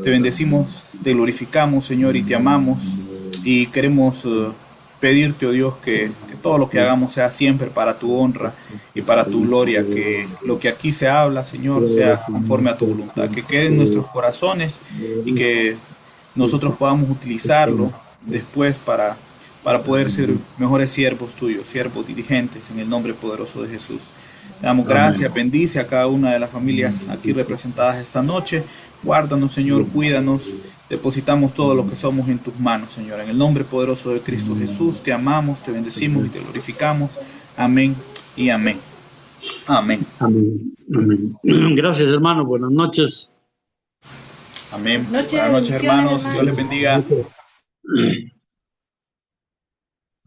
Te bendecimos, te glorificamos, Señor, y te amamos. Y queremos pedirte, oh Dios, que todo lo que hagamos sea siempre para tu honra y para tu gloria, que lo que aquí se habla, Señor, sea conforme a tu voluntad, que quede en nuestros corazones y que nosotros podamos utilizarlo después para poder ser mejores siervos tuyos, siervos dirigentes, en el nombre poderoso de Jesús. Te damos gracias, bendice a cada una de las familias aquí representadas esta noche. Guárdanos, Señor, cuídanos. Depositamos todo lo que somos en tus manos, Señor. En el nombre poderoso de Cristo Jesús, te amamos, te bendecimos y te glorificamos. Amén y amén. Amén. Amén. Gracias, hermano. Buenas noches. Amén. Buenas noches, hermanos. Dios les bendiga.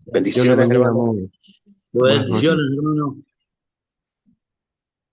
Bendiciones, hermano. Bendiciones, hermano.